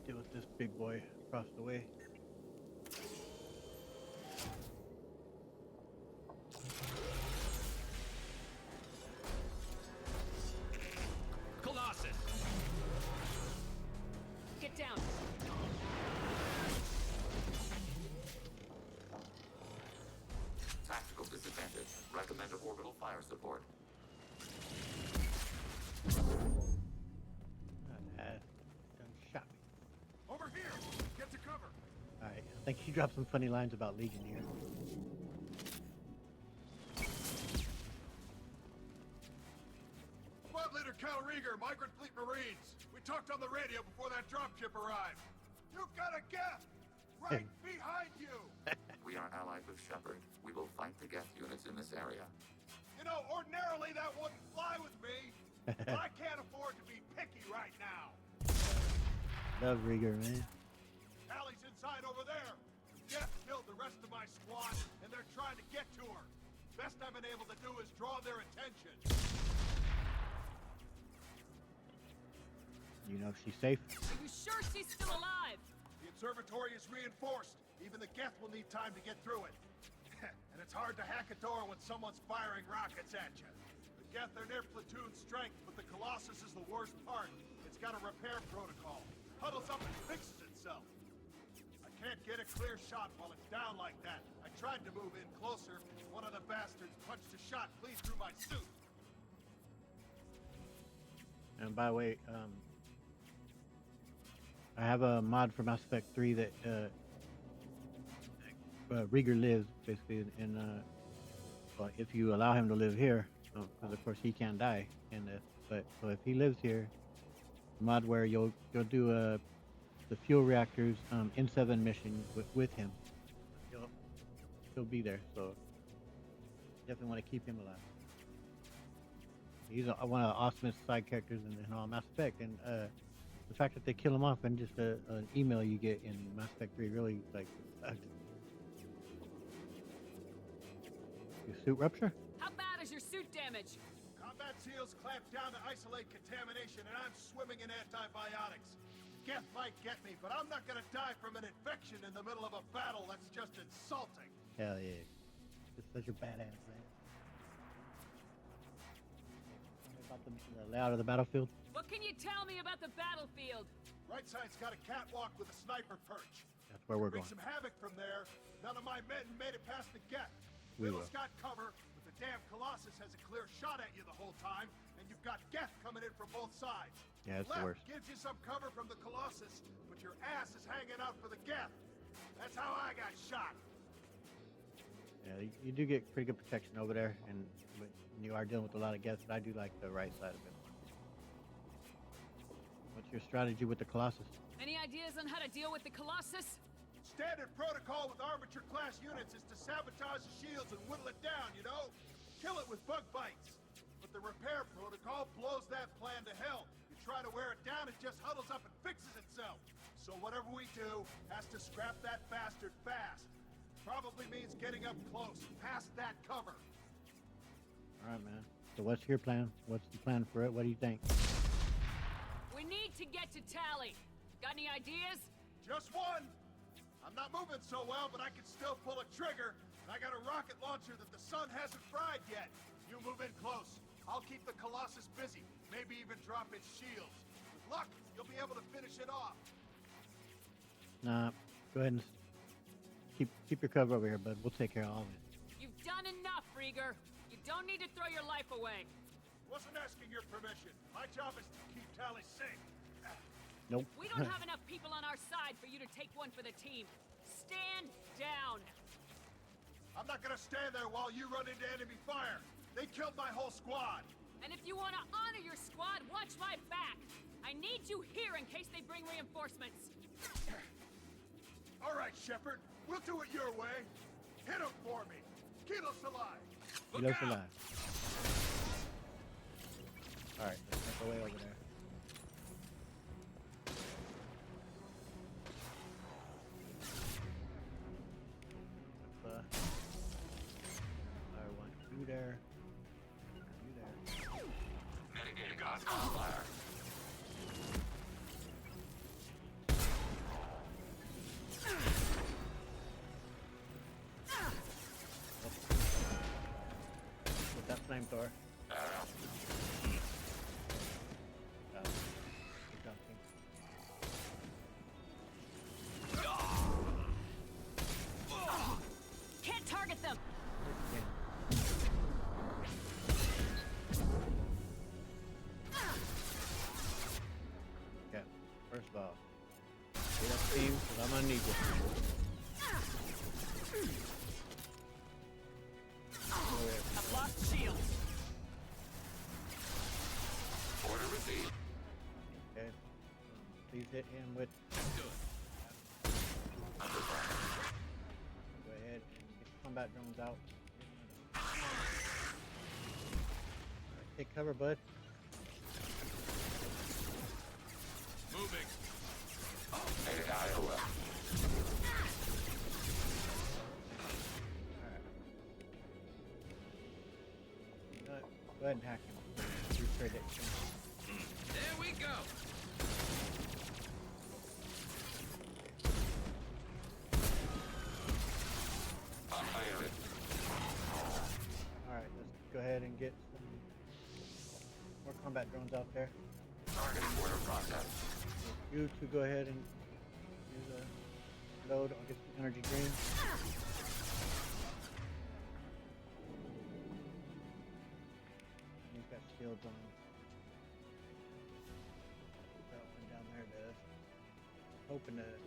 [SPEAKER 1] deal with this big boy across the way.
[SPEAKER 2] Colossus.
[SPEAKER 4] Get down.
[SPEAKER 9] Tactical disadvantage. Recommended orbital fire support.
[SPEAKER 1] Not bad. Done shot me.
[SPEAKER 7] Over here! Get to cover!
[SPEAKER 1] Alright, I think he dropped some funny lines about Legion here.
[SPEAKER 7] Squad Leader Cal Rieger, Migrant Fleet Marines. We talked on the radio before that dropship arrived. You've got a Geth! Right behind you!
[SPEAKER 9] We are allied with Shepard. We will fight the Geth units in this area.
[SPEAKER 7] You know, ordinarily that wouldn't fly with me. But I can't afford to be picky right now.
[SPEAKER 1] Love Rieger, man.
[SPEAKER 7] Tali's inside over there. Geth killed the rest of my squad, and they're trying to get to her. Best I've been able to do is draw their attention.
[SPEAKER 1] You know she's safe.
[SPEAKER 4] Are you sure she's still alive?
[SPEAKER 7] The observatory is reinforced. Even the Geth will need time to get through it. And it's hard to hack a door when someone's firing rockets at you. The Geth are near platoon strength, but the Colossus is the worst part. It's got a repair protocol. Huddles up and fixes itself. I can't get a clear shot while it's down like that. I tried to move in closer. One of the bastards punched a shot clean through my suit.
[SPEAKER 1] And by the way, I have a mod for Mass Effect 3 that Rieger lives, basically, and well, if you allow him to live here, because of course he can't die in this, but so if he lives here, mod where you'll do the fuel reactors N7 mission with him. He'll be there, so definitely want to keep him alive. He's one of the awesomest side characters in all Mass Effect, and the fact that they kill him off and just an email you get in Mass Effect 3 really like your suit rupture.
[SPEAKER 4] How bad is your suit damage?
[SPEAKER 13] Combat seals clamped down to isolate contamination, and I'm swimming in antibiotics. Geth might get me, but I'm not gonna die from an infection in the middle of a battle. That's just insulting.
[SPEAKER 1] Hell yeah, it's such a badass, man. About the layout of the battlefield.
[SPEAKER 4] What can you tell me about the battlefield?
[SPEAKER 13] Right side's got a catwalk with a sniper perch.
[SPEAKER 1] That's where we're
[SPEAKER 13] Make
[SPEAKER 1] going.
[SPEAKER 13] some havoc from there. None of my men made it past the Geth.
[SPEAKER 1] We will.
[SPEAKER 13] Middle's got cover, but the damn Colossus has a clear shot at you the whole time, and you've got Geth coming in from both sides.
[SPEAKER 1] Yeah, it's the
[SPEAKER 13] Left
[SPEAKER 1] worst.
[SPEAKER 13] gives you some cover from the Colossus, but your ass is hanging out for the Geth. That's how I got shot.
[SPEAKER 1] Yeah, you do get pretty good protection over there, and but you are dealing with a lot of guests. But I do like the right side of it. What's your strategy with the Colossus?
[SPEAKER 4] Any ideas on how to deal with the Colossus?
[SPEAKER 13] Standard protocol with Arbiter-class units is to sabotage the shields and whittle it down, you know? Kill it with bug bites. But the repair protocol blows that plan to hell. You try to wear it down, it just huddles up and fixes itself. So whatever we do has to scrap that bastard fast. Probably means getting up close, past that cover.
[SPEAKER 1] All right, man. So what's your plan? What's the plan for it? What do you think?
[SPEAKER 4] We need to get to Tali. Got any ideas?
[SPEAKER 13] Just one. I'm not moving so well, but I can still pull a trigger. And I got a rocket launcher that the sun hasn't fried yet. You move in close. I'll keep the Colossus busy. Maybe even drop its shields. With luck, you'll be able to finish it off.
[SPEAKER 1] Nah, go ahead and keep your cover over here, bud. We'll take care of all of it.
[SPEAKER 4] You've done enough, Rieger. You don't need to throw your life away.
[SPEAKER 13] Wasn't asking your permission. My job is to keep Tali safe.
[SPEAKER 1] Nope.
[SPEAKER 4] We don't have enough people on our side for you to take one for the team. Stand down.
[SPEAKER 13] I'm not gonna stand there while you run into enemy fire. They killed my whole squad.
[SPEAKER 4] And if you want to honor your squad, watch my back. I need you here in case they bring reinforcements.
[SPEAKER 13] All right, Shepard. We'll do it your way. Hit him for me. Kilos alive.
[SPEAKER 1] Kilos alive. All right, let's make our way over there. I want you there. You there.
[SPEAKER 9] Mitigating God's fire.
[SPEAKER 1] With that flamethrower.
[SPEAKER 4] Can't target them.
[SPEAKER 1] Okay, first of all, get up team, because I'm gonna need you.
[SPEAKER 4] I've lost shields.
[SPEAKER 9] Order received.
[SPEAKER 1] Okay, please hit him with. Go ahead and get the combat drones out. Alright, take cover, bud.
[SPEAKER 2] Moving.
[SPEAKER 9] Iowa.
[SPEAKER 1] Go ahead and hack him. You trade it.
[SPEAKER 12] There we go.
[SPEAKER 1] Alright, let's go ahead and get some more combat drones out there.
[SPEAKER 9] Targeting order process.
[SPEAKER 1] You two go ahead and use a load. I'll get some energy green. He's got shields on. That one down there does. Hoping that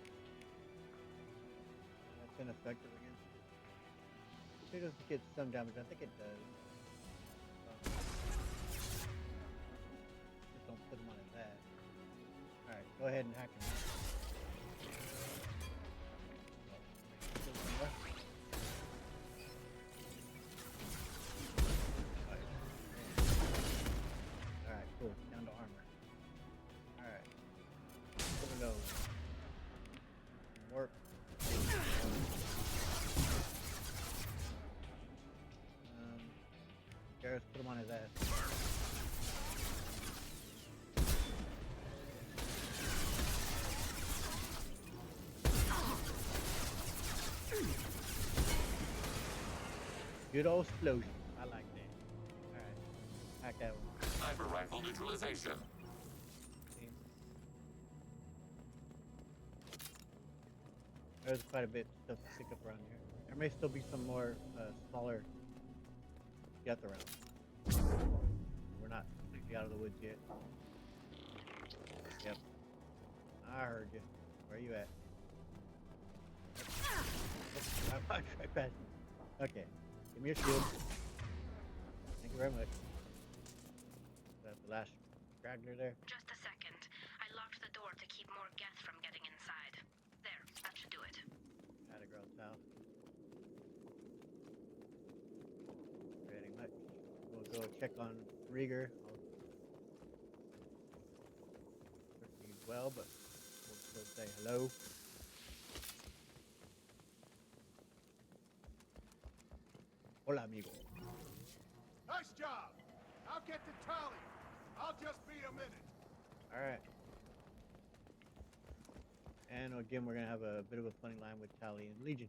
[SPEAKER 1] that's ineffective against it. It doesn't get some damage. I think it does. Just don't put him on his ass. Go ahead and hack him. Alright, cool. Down to armor. Alright. Put a nose. Warp. Garrus, put him on his ass. Good old explosion. I like that. Alright. Hack that one.
[SPEAKER 9] Sniper rifle neutralization.
[SPEAKER 1] See? There's quite a bit of stuff to pick up around here. There may still be some more smaller death around. We're not completely out of the woods yet. Yep. I heard you. Where you at? I walked right past you. Okay. Give me your shield. Thank you very much. That's the last straggler there.
[SPEAKER 11] Just a second. I locked the door to keep more Geth from getting inside. There, that should do it.
[SPEAKER 1] Atta girl, Tal. Very much. We'll go check on Rieger. He's well, but we'll still say hello. Hola, amigo.
[SPEAKER 13] Nice job. I'll get to Tali. I'll just be a minute.
[SPEAKER 1] All right. And again, we're gonna have a bit of a funny line with Tali and Legion.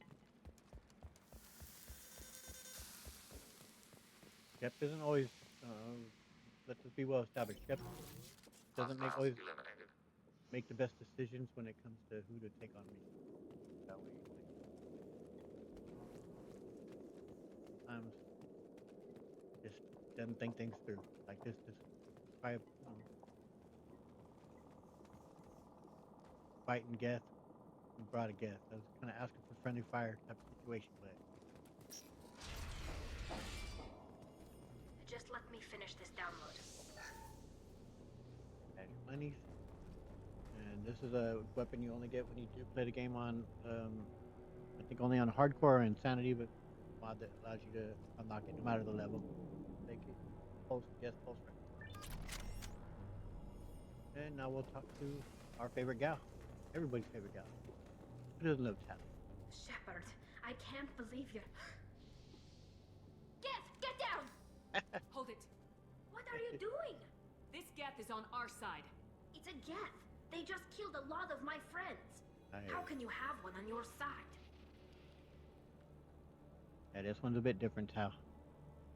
[SPEAKER 1] Shep isn't always. Let's just be well established. Shep doesn't make the best decisions when it comes to who to take on missions. That way, sometimes just doesn't think things through. Like this try fighting Geth. We brought a Geth. I was kind of asking for friendly fire type of situation, but
[SPEAKER 11] Just let me finish this download.
[SPEAKER 1] add your monies. And this is a weapon you only get when you do play the game on, I think only on hardcore or insanity, but mod that allows you to unlock it no matter the level. Thank you. Pulse right. And now we'll talk to our favorite gal. Everybody's favorite gal. Who doesn't love Tali?
[SPEAKER 11] Shepard, I can't believe you. Geth, get down!
[SPEAKER 4] Hold it.
[SPEAKER 11] What are you doing?
[SPEAKER 4] This Geth is on our side.
[SPEAKER 11] It's a Geth. They just killed a lot of my friends. How can you have one on your side?
[SPEAKER 1] Yeah, this one's a bit different, Tal.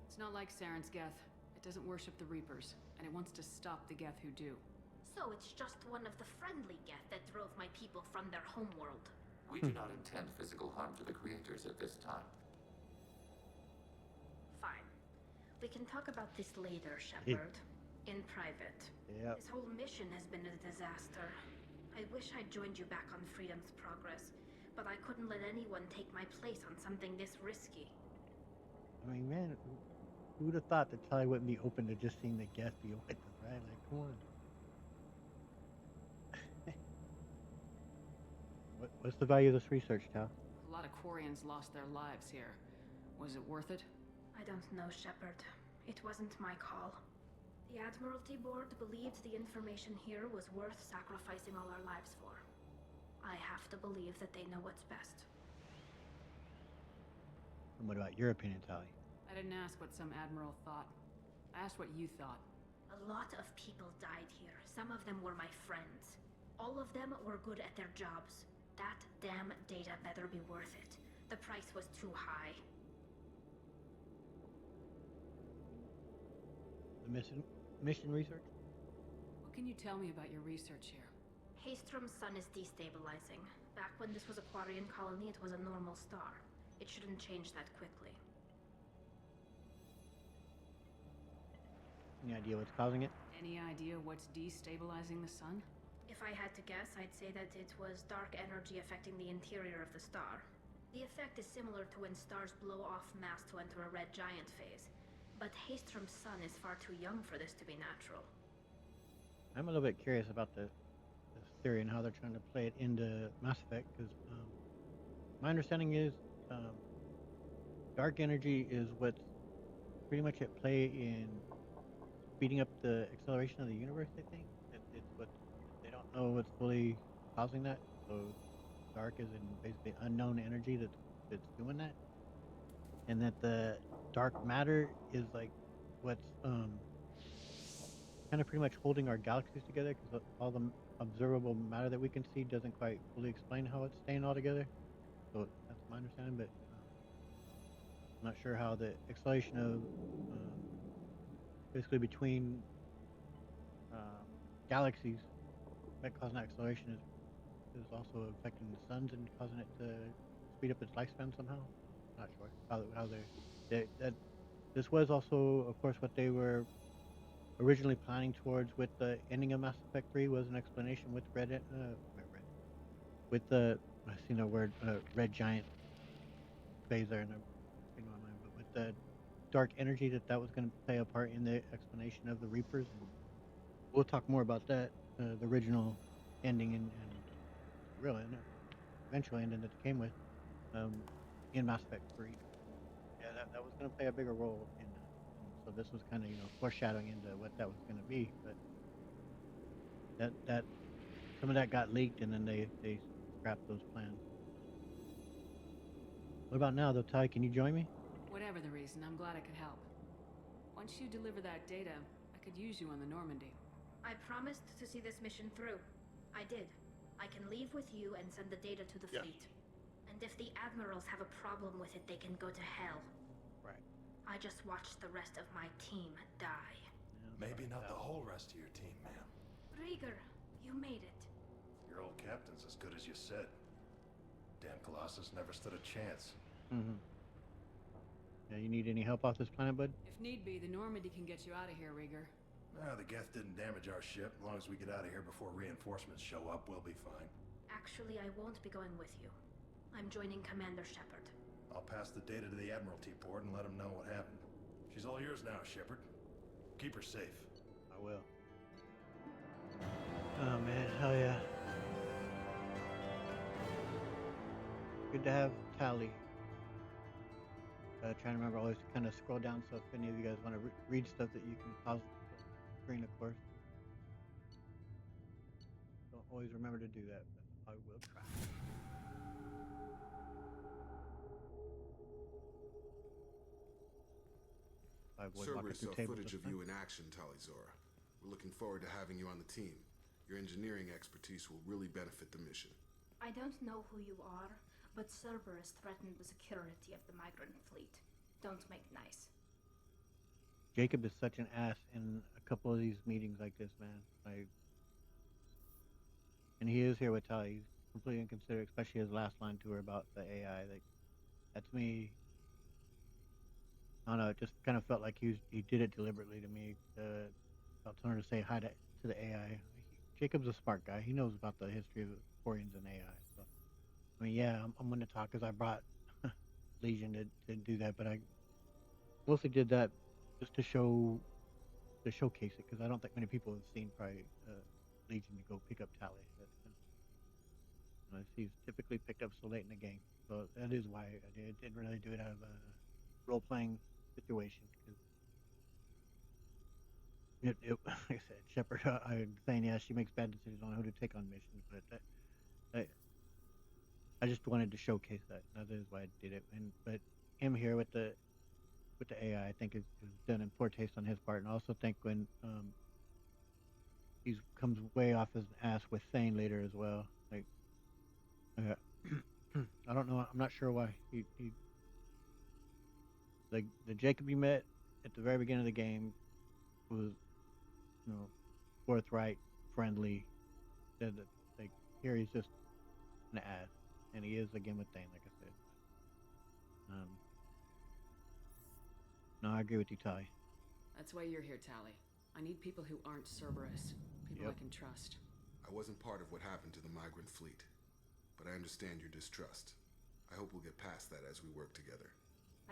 [SPEAKER 4] It's not like Saren's Geth. It doesn't worship the Reapers, and it wants to stop the Geth who do.
[SPEAKER 11] So it's just one of the friendly Geth that drove my people from their homeworld.
[SPEAKER 9] We do not intend physical harm to the creators at this time.
[SPEAKER 11] Fine. We can talk about this later, Shepard. In private.
[SPEAKER 1] Yep.
[SPEAKER 11] This whole mission has been a disaster. I wish I'd joined you back on Freedom's Progress, but I couldn't let anyone take my place on something this risky.
[SPEAKER 1] I mean, man, who would have thought that Tali wouldn't be open to just seeing the Geth be with us, right? Like, come on. What's the value of this research, Tal?
[SPEAKER 4] A lot of Quarians lost their lives here. Was it worth it?
[SPEAKER 11] I don't know, Shepard. It wasn't my call. The Admiralty Board believed the information here was worth sacrificing all our lives for. I have to believe that they know what's best.
[SPEAKER 1] And what about your opinion, Tali?
[SPEAKER 4] I didn't ask what some admiral thought. I asked what you thought.
[SPEAKER 11] A lot of people died here. Some of them were my friends. All of them were good at their jobs. That damn data better be worth it. The price was too high.
[SPEAKER 1] The mission research?
[SPEAKER 4] What can you tell me about your research here?
[SPEAKER 11] Haystrom's sun is destabilizing. Back when this was a Quarian colony, it was a normal star. It shouldn't change that quickly.
[SPEAKER 1] Any idea what's causing it?
[SPEAKER 4] Any idea what's destabilizing the sun?
[SPEAKER 11] If I had to guess, I'd say that it was dark energy affecting the interior of the star. The effect is similar to when stars blow off mass to enter a red giant phase. But Haystrom's sun is far too young for this to be natural.
[SPEAKER 1] I'm a little bit curious about this theory and how they're trying to play it into Mass Effect. Because my understanding is um, dark energy is what's pretty much at play in speeding up the acceleration of the universe. I think it's what they don't know what's fully causing that. So dark is in basically unknown energy that's doing that, and that the dark matter is like what's kind of pretty much holding our galaxies together because all the observable matter that we can see doesn't quite fully explain how it's staying all together. So that's my understanding, but I'm not sure how the acceleration of basically between um, galaxies that causing that acceleration is also affecting the suns and causing it to speed up its lifespan somehow. Not sure how that this was also, of course, what they were originally planning towards with the ending of Mass Effect 3 was an explanation with with the I see no word red giant phaser and in my mind, but with the dark energy that was going to play a part in the explanation of the Reapers, and we'll talk more about that the original ending and real end, eventual ending that it came with um, in Mass Effect 3. Yeah, that was going to play a bigger role in that. And so this was kind of foreshadowing into what that was going to be, but that some of that got leaked and then they scrapped those plans. What about now though, Ty? Can you join me?
[SPEAKER 4] Whatever the reason, I'm glad I could help. Once you deliver that data, I could use you on the Normandy.
[SPEAKER 11] I promised to see this mission through. I did. I can leave with you and send the data to the fleet. And if the admirals have a problem with it, they can go to hell.
[SPEAKER 1] Right.
[SPEAKER 11] I just watched the rest of my team die.
[SPEAKER 1] Yeah,
[SPEAKER 14] Maybe not the whole rest of your team, ma'am.
[SPEAKER 11] Rieger, you made it.
[SPEAKER 14] Your old captain's as good as you said. Damn Colossus never stood a chance.
[SPEAKER 1] Mm-hmm. Yeah, you need any help off this planet, bud?
[SPEAKER 4] If need be, the Normandy can get you out of here, Rieger.
[SPEAKER 14] Nah, the Geth didn't damage our ship. As long as we get out of here before reinforcements show up, we'll be fine.
[SPEAKER 11] Actually, I won't be going with you. I'm joining Commander Shepard.
[SPEAKER 14] I'll pass the data to the Admiralty port and let them know what happened. She's all yours now, Shepard. Keep her safe.
[SPEAKER 1] I will. Oh man, hell yeah. Good to have Tali. Trying to remember always to kind of scroll down, so if any of you guys want to read stuff that you can pause the screen, of course. Don't always remember to do that, but I will try. I avoid walking
[SPEAKER 15] Cerberus
[SPEAKER 1] through
[SPEAKER 15] saw
[SPEAKER 1] tables
[SPEAKER 15] footage
[SPEAKER 1] this
[SPEAKER 15] of
[SPEAKER 1] time.
[SPEAKER 15] you in action, Tali Zora. We're looking forward to having you on the team. Your engineering expertise will really benefit the mission.
[SPEAKER 11] I don't know who you are, but Cerberus threatened the security of the migrant fleet. Don't make nice.
[SPEAKER 1] Jacob is such an ass in a couple of these meetings like this, man. Like, and he is here with Tali. He's completely inconsiderate, especially his last line to her about the AI. Like, that's me. I don't know. It just kind of felt like he did it deliberately to me. About telling her to say hi to the AI. Jacob's a smart guy. He knows about the history of Quarians and AI. So, I mean, yeah, I'm going to talk because I brought Legion to do that, but I mostly did that just to showcase it because I don't think many people have seen probably Legion to go pick up Tali. He's typically picked up so late in the game, so that is why I didn't really do it out of a role playing situation because like I said, Shepard. I'm saying yeah, she makes bad decisions on who to take on missions, but I just wanted to showcase that. That is why I did it. But him here with the AI, I think is done in poor taste on his part, and I also think when he comes way off as an ass with Thane later as well. Like, I don't know. I'm not sure why he like the Jacob you met at the very beginning of the game was forthright, friendly. Said that like here he's just an ass, and he is again with Thane, like I said. No, I agree with you, Tali.
[SPEAKER 4] That's why you're here, Tali. I need people who aren't Cerberus. People I can trust.
[SPEAKER 15] I wasn't part of what happened to the migrant fleet, but I understand your distrust. I hope we'll get past that as we work together.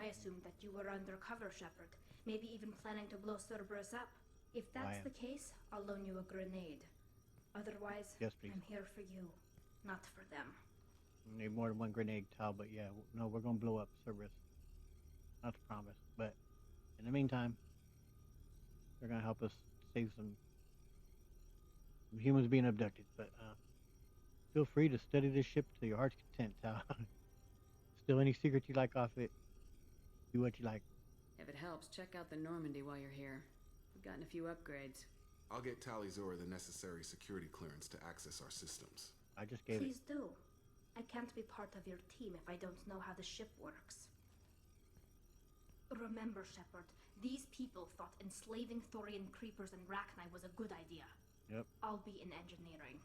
[SPEAKER 11] I assumed that you were undercover, Shepard. Maybe even planning to blow Cerberus up. If that's the case, I'll loan you a grenade.
[SPEAKER 8] Otherwise,
[SPEAKER 1] Yes, please.
[SPEAKER 8] I'm here for you, not for them.
[SPEAKER 1] We need more than one grenade, Tal, but yeah, no, we're gonna blow up Cerberus. Not to promise, but in the meantime, they're gonna help us save some humans being abducted. But feel free to study this ship to your heart's content, Tal. Still, any secrets you like off it, do what you like.
[SPEAKER 4] If it helps, check out the Normandy while you're here. We've gotten a few upgrades.
[SPEAKER 15] I'll get Tali the necessary security clearance to access our systems.
[SPEAKER 1] I just gave
[SPEAKER 8] Please do. I can't be part of your team if I don't know how the ship works. Remember, Shepard, these people thought enslaving Thorian creepers and Rachni was a good idea.
[SPEAKER 1] Yep.
[SPEAKER 8] I'll be in engineering.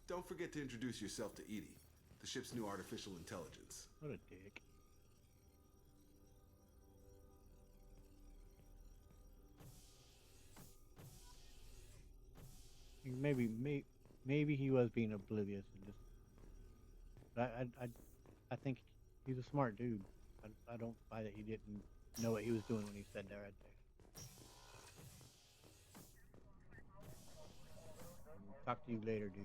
[SPEAKER 15] Don't forget to introduce yourself to Edie, the ship's new artificial intelligence.
[SPEAKER 1] What a dick. Maybe he was being oblivious and just. I think he's a smart dude. I don't buy that he didn't know what he was doing when he said that right there. Talk to you later, dude.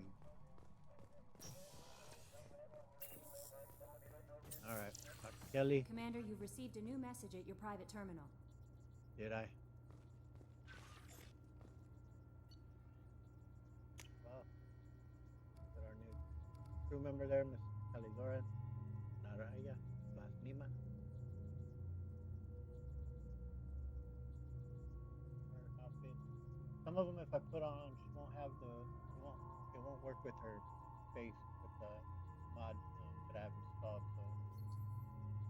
[SPEAKER 1] All right, Dr. Kelly.
[SPEAKER 8] Commander, you've received a new message at your private terminal.
[SPEAKER 1] Did I? Well, got our new crew member there, Miss Tali. Naraya Blasnima. Her outfit. Some of them, if I put on, she won't have it won't work with her face with the mod that I have installed. So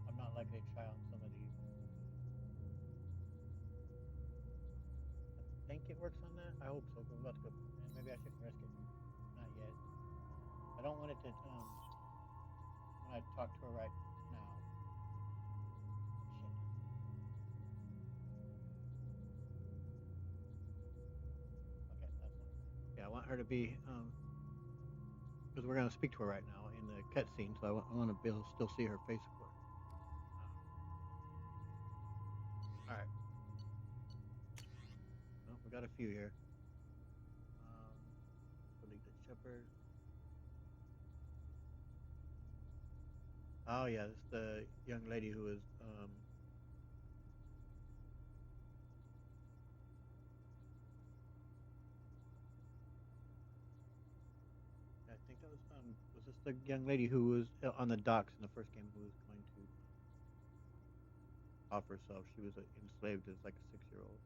[SPEAKER 1] I'm not likely to try on some of these. I think it works on that. I hope so. Cause I'm about to go. And maybe I shouldn't risk it. Not yet. I don't want it to. When I talk to her right now. Shit. Okay, that's not. Yeah, I want her to be. Because we're gonna speak to her right now in the cutscene, so I want to be able to still see her face, of course. All right. Well, we got a few here. Delete the shepherd. Oh yeah, this is the young lady who is I think that was this the young lady who was on the docks in the first game who was going to offer herself. She was enslaved as like a 6-year-old.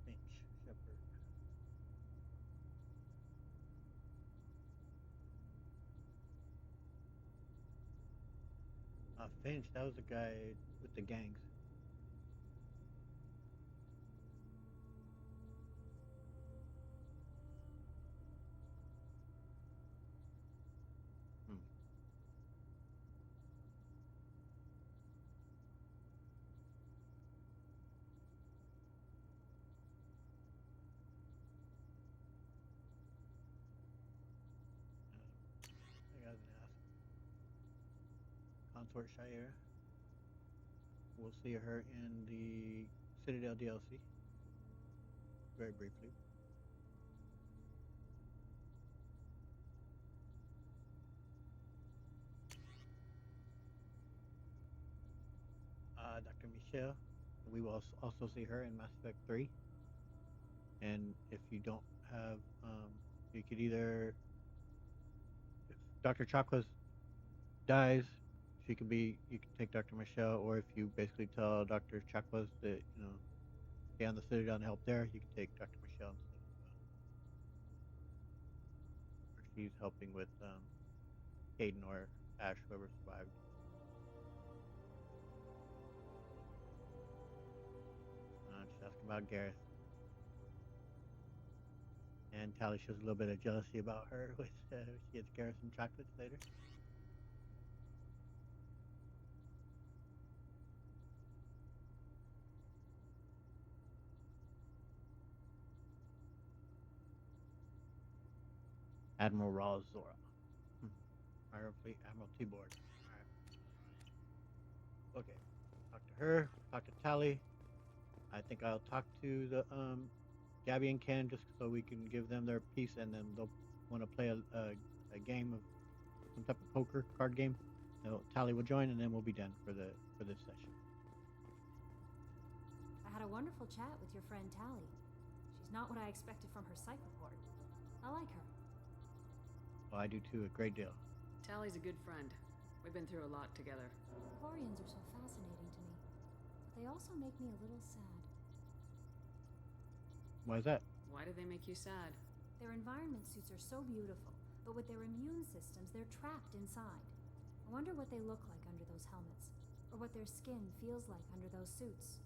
[SPEAKER 1] Finch shepherd. Finch, that was the guy with the gangs. Hmm. I got an ass. Consort Shire. We'll see her in the Citadel DLC very briefly. Dr. Michelle. We will also see her in Mass Effect 3. And if you don't have, you could either, if Dr. Chakwas dies, you can take Dr. Michelle, or if you basically tell Dr. Chakwas that, stay on the Citadel and help there, you can take Dr. Michelle instead as well. Or she's helping with Caden or Ash, whoever survived. Just asking about Gareth. And Tali shows a little bit of jealousy about her with she gets Gareth some chocolates later. Admiral Raw Zora. Fire Fleet Admiral T-Board. Alright. her. Talk to Tali. I think I'll talk to the Gabby and Ken just so we can give them their piece, and then they'll want to play a game of some type of poker card game. So Tali will join, and then we'll be done for this session.
[SPEAKER 16] I had a wonderful chat with your friend Tali. She's not what I expected from her psych report. I like her.
[SPEAKER 1] Well, I do too, a great deal.
[SPEAKER 4] Tally's a good friend. We've been through a lot together.
[SPEAKER 16] Quarians are so fascinating to me, but they also make me a little sad.
[SPEAKER 1] Why is that?
[SPEAKER 4] Why do they make you sad?
[SPEAKER 16] Their environment suits are so beautiful, but with their immune systems, they're trapped inside. I wonder what they look like under those helmets, or what their skin feels like under those suits.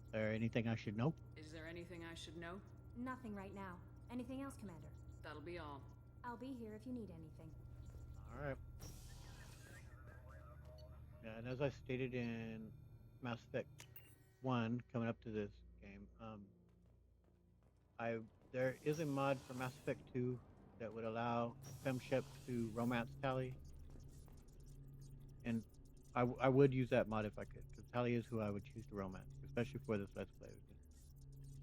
[SPEAKER 1] Is there anything I should know?
[SPEAKER 4] Is there anything I should know?
[SPEAKER 16] Nothing right now. Anything else, Commander?
[SPEAKER 4] That'll be all.
[SPEAKER 16] I'll be here if you need anything.
[SPEAKER 1] All right. Yeah, and as I stated in Mass Effect 1, coming up to this game, there is a mod for Mass Effect 2 that would allow FemShep to romance Tali, and I would use that mod if I could, because Tali is who I would choose to romance, especially for this Let's Play.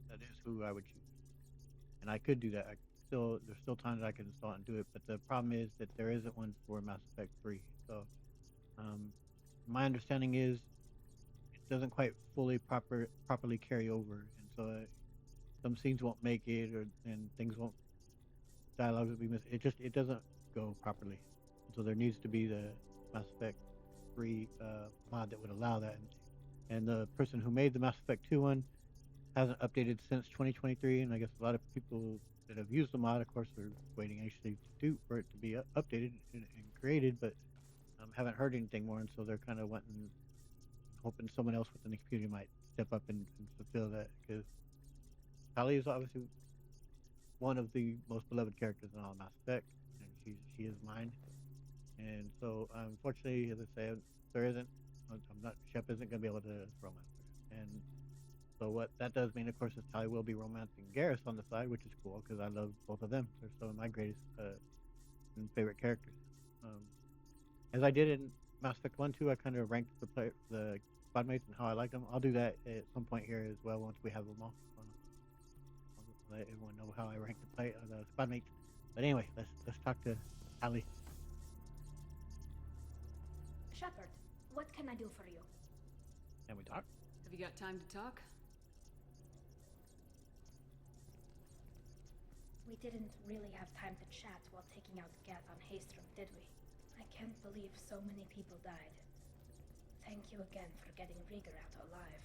[SPEAKER 1] That is who I would choose, and I could do that. There's still time that I can install it and do it, but the problem is that there isn't one for Mass Effect 3. So, my understanding is it doesn't quite fully properly carry over, and so some scenes won't make it, and things won't, dialogue will be missed. It doesn't go properly, and so there needs to be the Mass Effect 3 mod that would allow that. And the person who made the Mass Effect 2 one hasn't updated since 2023, and I guess a lot of people that have used the mod, of course, are waiting actually for it to be updated and created, but haven't heard anything more, and so they're kind of hoping someone else within the community might step up and fulfill that, because Tali is obviously one of the most beloved characters in all Mass Effect, and she is mine, and so unfortunately, as I say, Shep isn't going to be able to romance her, and so what that does mean, of course, is Tali will be romancing Garrus on the side, which is cool because I love both of them. They're some of my greatest and favorite characters. As I did in Mass Effect 1 2, I kind of ranked the squad mates and how I like them. I'll do that at some point here as well once we have them all. I'll let everyone know how I rank the squad mates. But anyway, let's talk to Tali.
[SPEAKER 8] Shepard, what can I do for you?
[SPEAKER 1] Can we talk?
[SPEAKER 4] Have you got time to talk?
[SPEAKER 8] We didn't really have time to chat while taking out Geth on Haestrom, did we? I can't believe so many people died. Thank you again for getting Rieger out alive.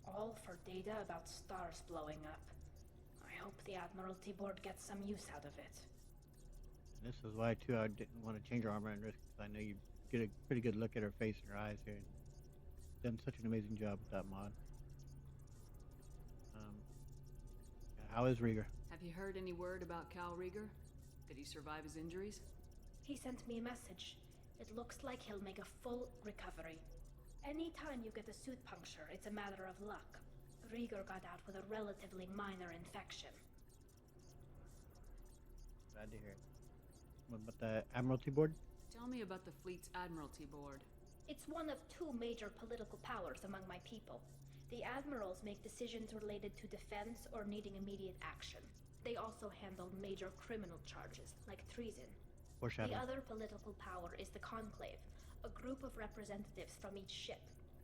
[SPEAKER 8] All for data about stars blowing up. I hope the Admiralty Board gets some use out of it.
[SPEAKER 1] And this is why, too, I didn't want to change her armor and risk, because I know you get a pretty good look at her face and her eyes here. Done such an amazing job with that mod. How is Rieger?
[SPEAKER 4] Have you heard any word about Cal Rieger? Did he survive his injuries?
[SPEAKER 8] He sent me a message. It looks like he'll make a full recovery. Anytime you get a suit puncture, it's a matter of luck. Rieger got out with a relatively minor infection.
[SPEAKER 1] Glad to hear it. What about the Admiralty Board?
[SPEAKER 4] Tell me about the fleet's Admiralty Board.
[SPEAKER 8] It's one of two major political powers among my people. The admirals make decisions related to defense or needing immediate action. They also handle major criminal charges, like treason. The other political power is the Conclave, a group of representatives from each ship.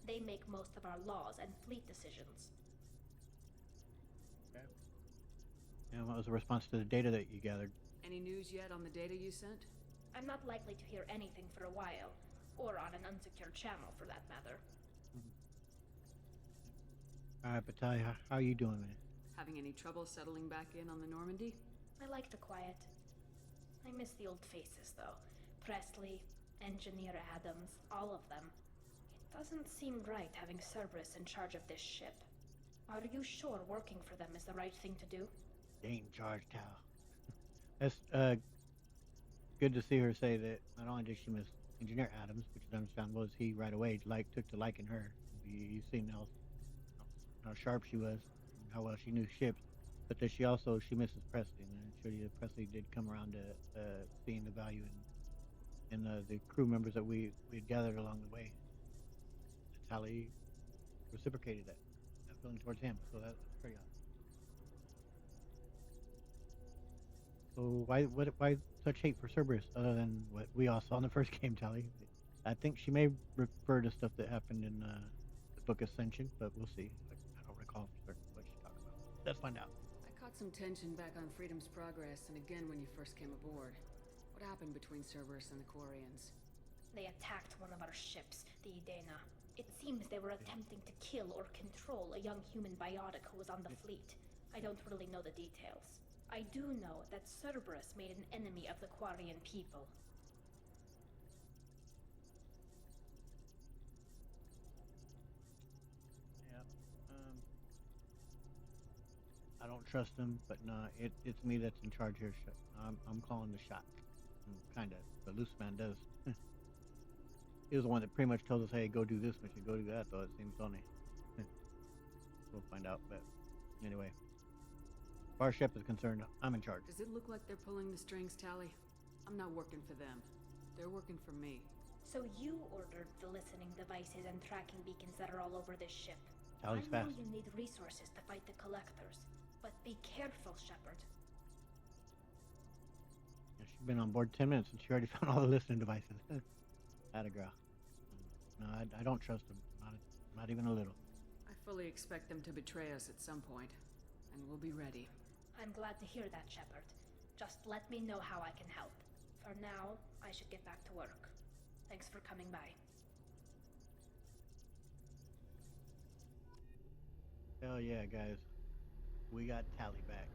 [SPEAKER 8] They make most of our laws and fleet decisions.
[SPEAKER 1] Okay. And what was the response to the data that you gathered?
[SPEAKER 4] Any news yet on the data you sent?
[SPEAKER 8] I'm not likely to hear anything for a while, or on an unsecured channel for that matter.
[SPEAKER 1] Alright, but Tali, how are you doing with it?
[SPEAKER 4] Having any trouble settling back in on the Normandy?
[SPEAKER 8] I like the quiet. I miss the old faces, though. Presley, Engineer Adams, all of them. It doesn't seem right having Cerberus in charge of this ship. Are you sure working for them is the right thing to do?
[SPEAKER 1] They ain't in charge, Tal. That's good to see her say that not only did she miss Engineer Adams, which is understandable, as he right away took to liking her. You've seen how sharp she was, and how well she knew ships, but that she misses Presley, and I'm sure you Presley did come around to seeing the value in the crew members that we had gathered along the way. Tali reciprocated that feeling towards him. So that's pretty awesome. So why such hate for Cerberus other than what we all saw in the first game, Tali? I think she may refer to stuff that happened in the Book Ascension, but we'll see. I don't recall for certain what she talked about. Let's find out.
[SPEAKER 4] I caught some tension back on Freedom's Progress, and again when you first came aboard. What happened between Cerberus and the Quarians?
[SPEAKER 8] They attacked one of our ships, the Idena. It seems they were attempting to kill or control a young human biotic who was on the fleet. I don't really know the details. I do know that Cerberus made an enemy of the Quarian people.
[SPEAKER 1] Yeah. I don't trust him, but nah, it's me that's in charge here. I'm calling the shot. Kinda. The loose man does. He was the one that pretty much told us, hey, go do this mission, go do that, though, it seems funny. We'll find out, but anyway. As far as Shep is concerned, I'm in charge.
[SPEAKER 4] Does it look like they're pulling the strings, Tali? I'm not working for them. They're working for me.
[SPEAKER 8] So you ordered the listening devices and tracking beacons that are all over this ship.
[SPEAKER 1] Tali's
[SPEAKER 8] I know
[SPEAKER 1] fast.
[SPEAKER 8] you need resources to fight the Collectors, but be careful, Shepard.
[SPEAKER 1] Yeah, she's been on board 10 minutes and she already found all the listening devices. Atta girl. No, I don't trust them. Not even a little.
[SPEAKER 4] I fully expect them to betray us at some point, and we'll be ready.
[SPEAKER 8] I'm glad to hear that, Shepard. Just let me know how I can help. For now, I should get back to work. Thanks for coming by.
[SPEAKER 1] Hell yeah, guys. We got Tali back.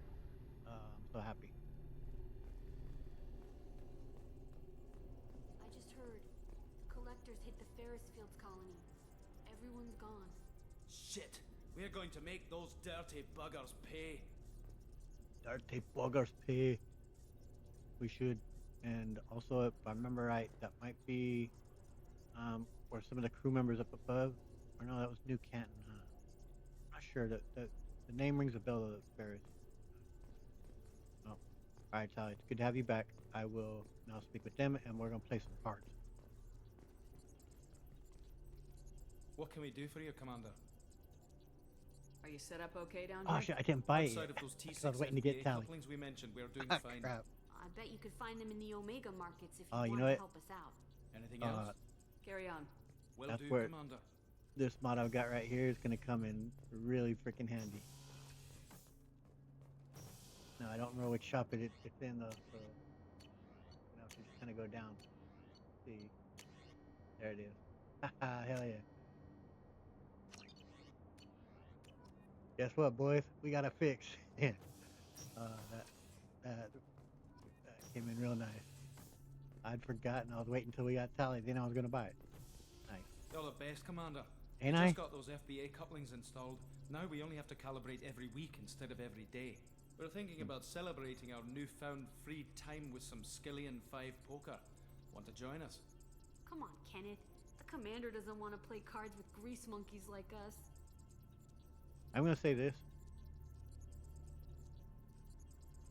[SPEAKER 1] I'm so happy.
[SPEAKER 17] I just heard the Collectors hit the Ferris Fields colony. Everyone's gone.
[SPEAKER 2] Shit! We're going to make those dirty buggers pay.
[SPEAKER 1] Dirty buggers pay. We should. And also, if I remember right, that might be where some of the crew members up above. Or no, that was New Canton. I'm not sure. That the name rings a bell of Ferris. Oh. Alright, Tali. It's good to have you back. I will now speak with them, and we're going to play some cards.
[SPEAKER 2] What can we do for you, Commander?
[SPEAKER 4] Are you set up okay down
[SPEAKER 1] Oh
[SPEAKER 4] here?
[SPEAKER 1] shit, I didn't buy it
[SPEAKER 2] Outside
[SPEAKER 1] yet.
[SPEAKER 2] of those
[SPEAKER 1] Because I was waiting to get
[SPEAKER 2] T6
[SPEAKER 1] Tali.
[SPEAKER 2] couplings we mentioned, we're doing
[SPEAKER 1] Ah,
[SPEAKER 2] fine.
[SPEAKER 1] crap.
[SPEAKER 17] I bet you could find them in the Omega markets if
[SPEAKER 1] Oh,
[SPEAKER 17] you
[SPEAKER 1] you know
[SPEAKER 17] wanted
[SPEAKER 1] what?
[SPEAKER 17] to help us out.
[SPEAKER 2] Anything else?
[SPEAKER 4] Carry on.
[SPEAKER 2] Will
[SPEAKER 1] That's
[SPEAKER 2] do,
[SPEAKER 1] where
[SPEAKER 2] Commander.
[SPEAKER 1] this mod I've got right here is going to come in really freaking handy. No, I don't remember which shop it's in though, so you have to just kind of go down. See, there it is. Haha, hell yeah! Guess what, boys? We got a fix. Yeah. That came in real nice. I'd forgotten. I was waiting until we got Tali, then I was gonna buy it. Nice.
[SPEAKER 2] You're the best, Commander.
[SPEAKER 1] Ain't
[SPEAKER 2] We
[SPEAKER 1] I?
[SPEAKER 2] just got those FBA couplings installed. Now we only have to calibrate every week instead of every day. We're thinking about celebrating our newfound free time with some Skillian 5 poker. Want to join us?
[SPEAKER 17] Come on, Kenneth. The commander doesn't want to play cards with grease monkeys like us.
[SPEAKER 1] I'm gonna say this.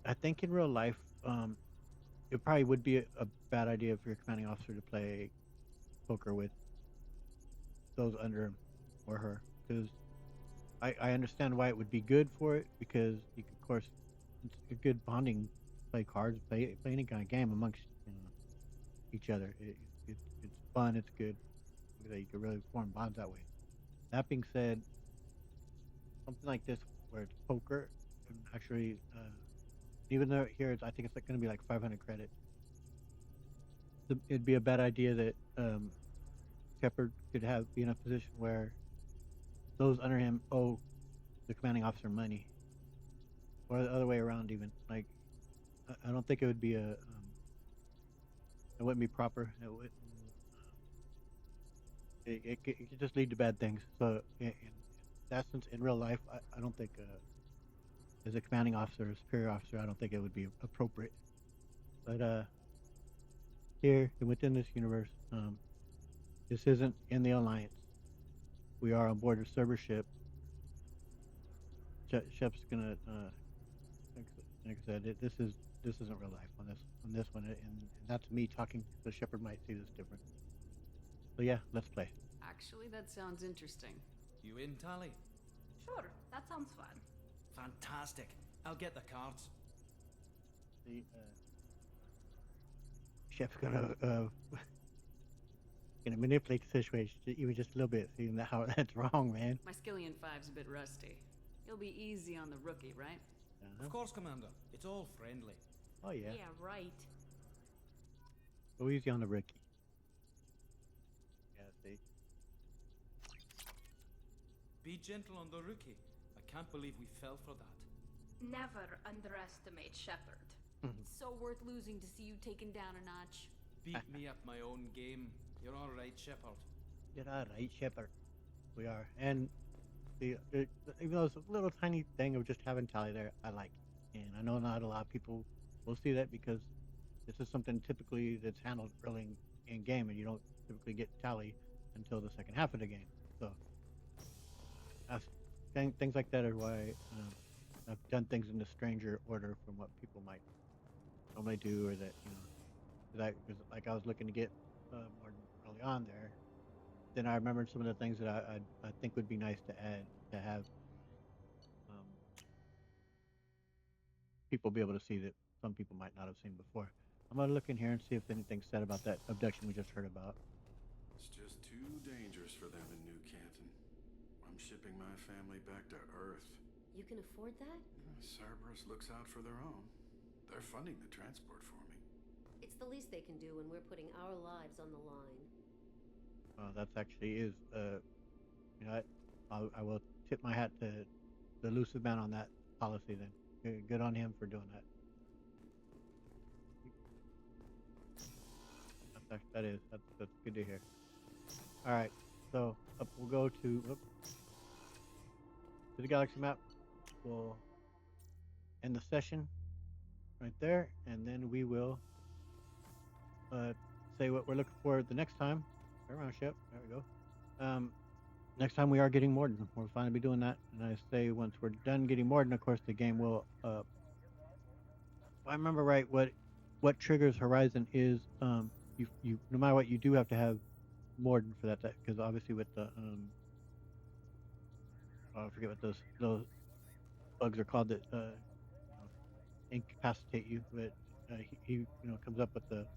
[SPEAKER 1] I think in real life, it probably would be a bad idea for your commanding officer to play poker with those under him or her, because I understand why it would be good for it, because you could, of course, it's a good bonding, play cards, play any kind of game amongst each other. It's fun, it's good. You can really form bonds that way. That being said, something like this where it's poker, and actually, even though here I think it's like going to be like 500 credits, it'd be a bad idea that Shepard could be in a position where those under him owe the commanding officer money, or the other way around. Even like, I don't think it would be it wouldn't be proper. It would. It could just lead to bad things. So in that sense, in real life, I don't think as a commanding officer or superior officer, I don't think it would be appropriate. But here and within this universe, this isn't in the Alliance. We are on board a Cerber ship. Shep's gonna, like I said, this isn't real life on this one, and that's me talking. So Shepard might see this different. So yeah, let's play.
[SPEAKER 4] Actually, that sounds interesting.
[SPEAKER 2] You in, Tali?
[SPEAKER 8] Sure, that sounds fun.
[SPEAKER 2] Fantastic. I'll get the cards.
[SPEAKER 1] The chef's gonna gonna manipulate the situation even just a little bit, seeing that how that's wrong, man.
[SPEAKER 4] My Skillion 5's a bit rusty. You'll be easy on the rookie, right?
[SPEAKER 2] Of course, Commander. It's all friendly.
[SPEAKER 1] Oh yeah.
[SPEAKER 8] Yeah, right.
[SPEAKER 1] Go easy on the rookie. Yeah, see.
[SPEAKER 2] Be gentle on the rookie. I can't believe we fell for that.
[SPEAKER 8] Never underestimate Shepard.
[SPEAKER 17] It's so worth losing to see you taken down a notch.
[SPEAKER 2] Beat me at my own game. You're all right, Shepard.
[SPEAKER 1] You're all right, Shepard. We are, and even though it's a little tiny thing of just having Tali there, I like it. And I know not a lot of people will see that because this is something typically that's handled early in game, and you don't typically get Tali until the second half of the game. So things like that are why I've done things in the stranger order from what people might normally do, or that because like I was looking to get more early on there. Then I remembered some of the things that I think would be nice to add to have people be able to see that some people might not have seen before. I'm gonna look in here and see if anything's said about that abduction we just heard about.
[SPEAKER 14] It's just too dangerous for them in New Canton. I'm shipping my family back to Earth.
[SPEAKER 18] You can afford that?
[SPEAKER 14] Cerberus looks out for their own. They're funding the transport for me.
[SPEAKER 18] It's the least they can do when we're putting our lives on the line.
[SPEAKER 1] That's actually is I will tip my hat to the Lucid Man on that policy. Then good on him for doing that. That's good to hear. All right, so we'll go to the galaxy map. We'll end the session right there, and then we will say what we're looking for the next time. Right around ship. There we go. Next time we are getting Morden. We'll finally be doing that, and I say once we're done getting Morden, of course the game will. If I remember right, what triggers Horizon is you no matter what you do have to have Morden for that, because obviously with the I forget what those bugs are called that incapacitate you, but he comes up with a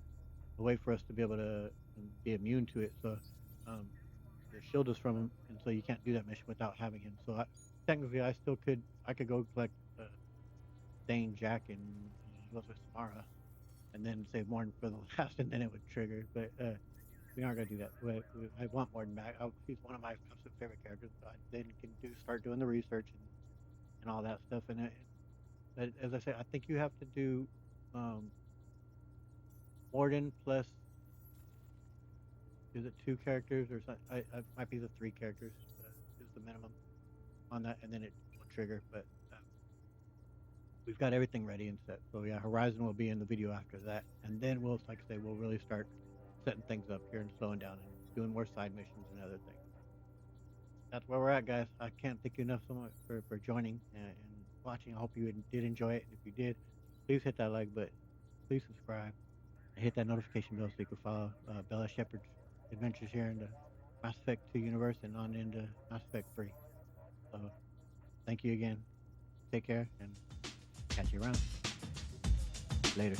[SPEAKER 1] way for us to be able to be immune to it. So shield us from him, and so you can't do that mission without having him. So technically, I could go collect Dane, Jack, and what's with Samara, and then save Morton for the last, and then it would trigger. But we aren't gonna do that. I want Morton back. He's one of my absolute favorite characters. So I then can start doing the research and all that stuff. And as I said, I think you have to do Morton plus. Is it 2 characters or something? I might be the 3 characters is the minimum on that, and then it will trigger. But we've got everything ready and set. So yeah, Horizon will be in the video after that, and then we'll, like I say, we'll really start setting things up here and slowing down and doing more side missions and other things. That's where we're at, guys. I can't thank you enough so much for joining and watching. I hope you did enjoy it. If you did, please hit that like button. Please subscribe. And hit that notification bell so you can follow Bella Shepard's adventures here in the Mass Effect 2 universe and on into Mass Effect 3. So, thank you again. Take care and catch you around. Later.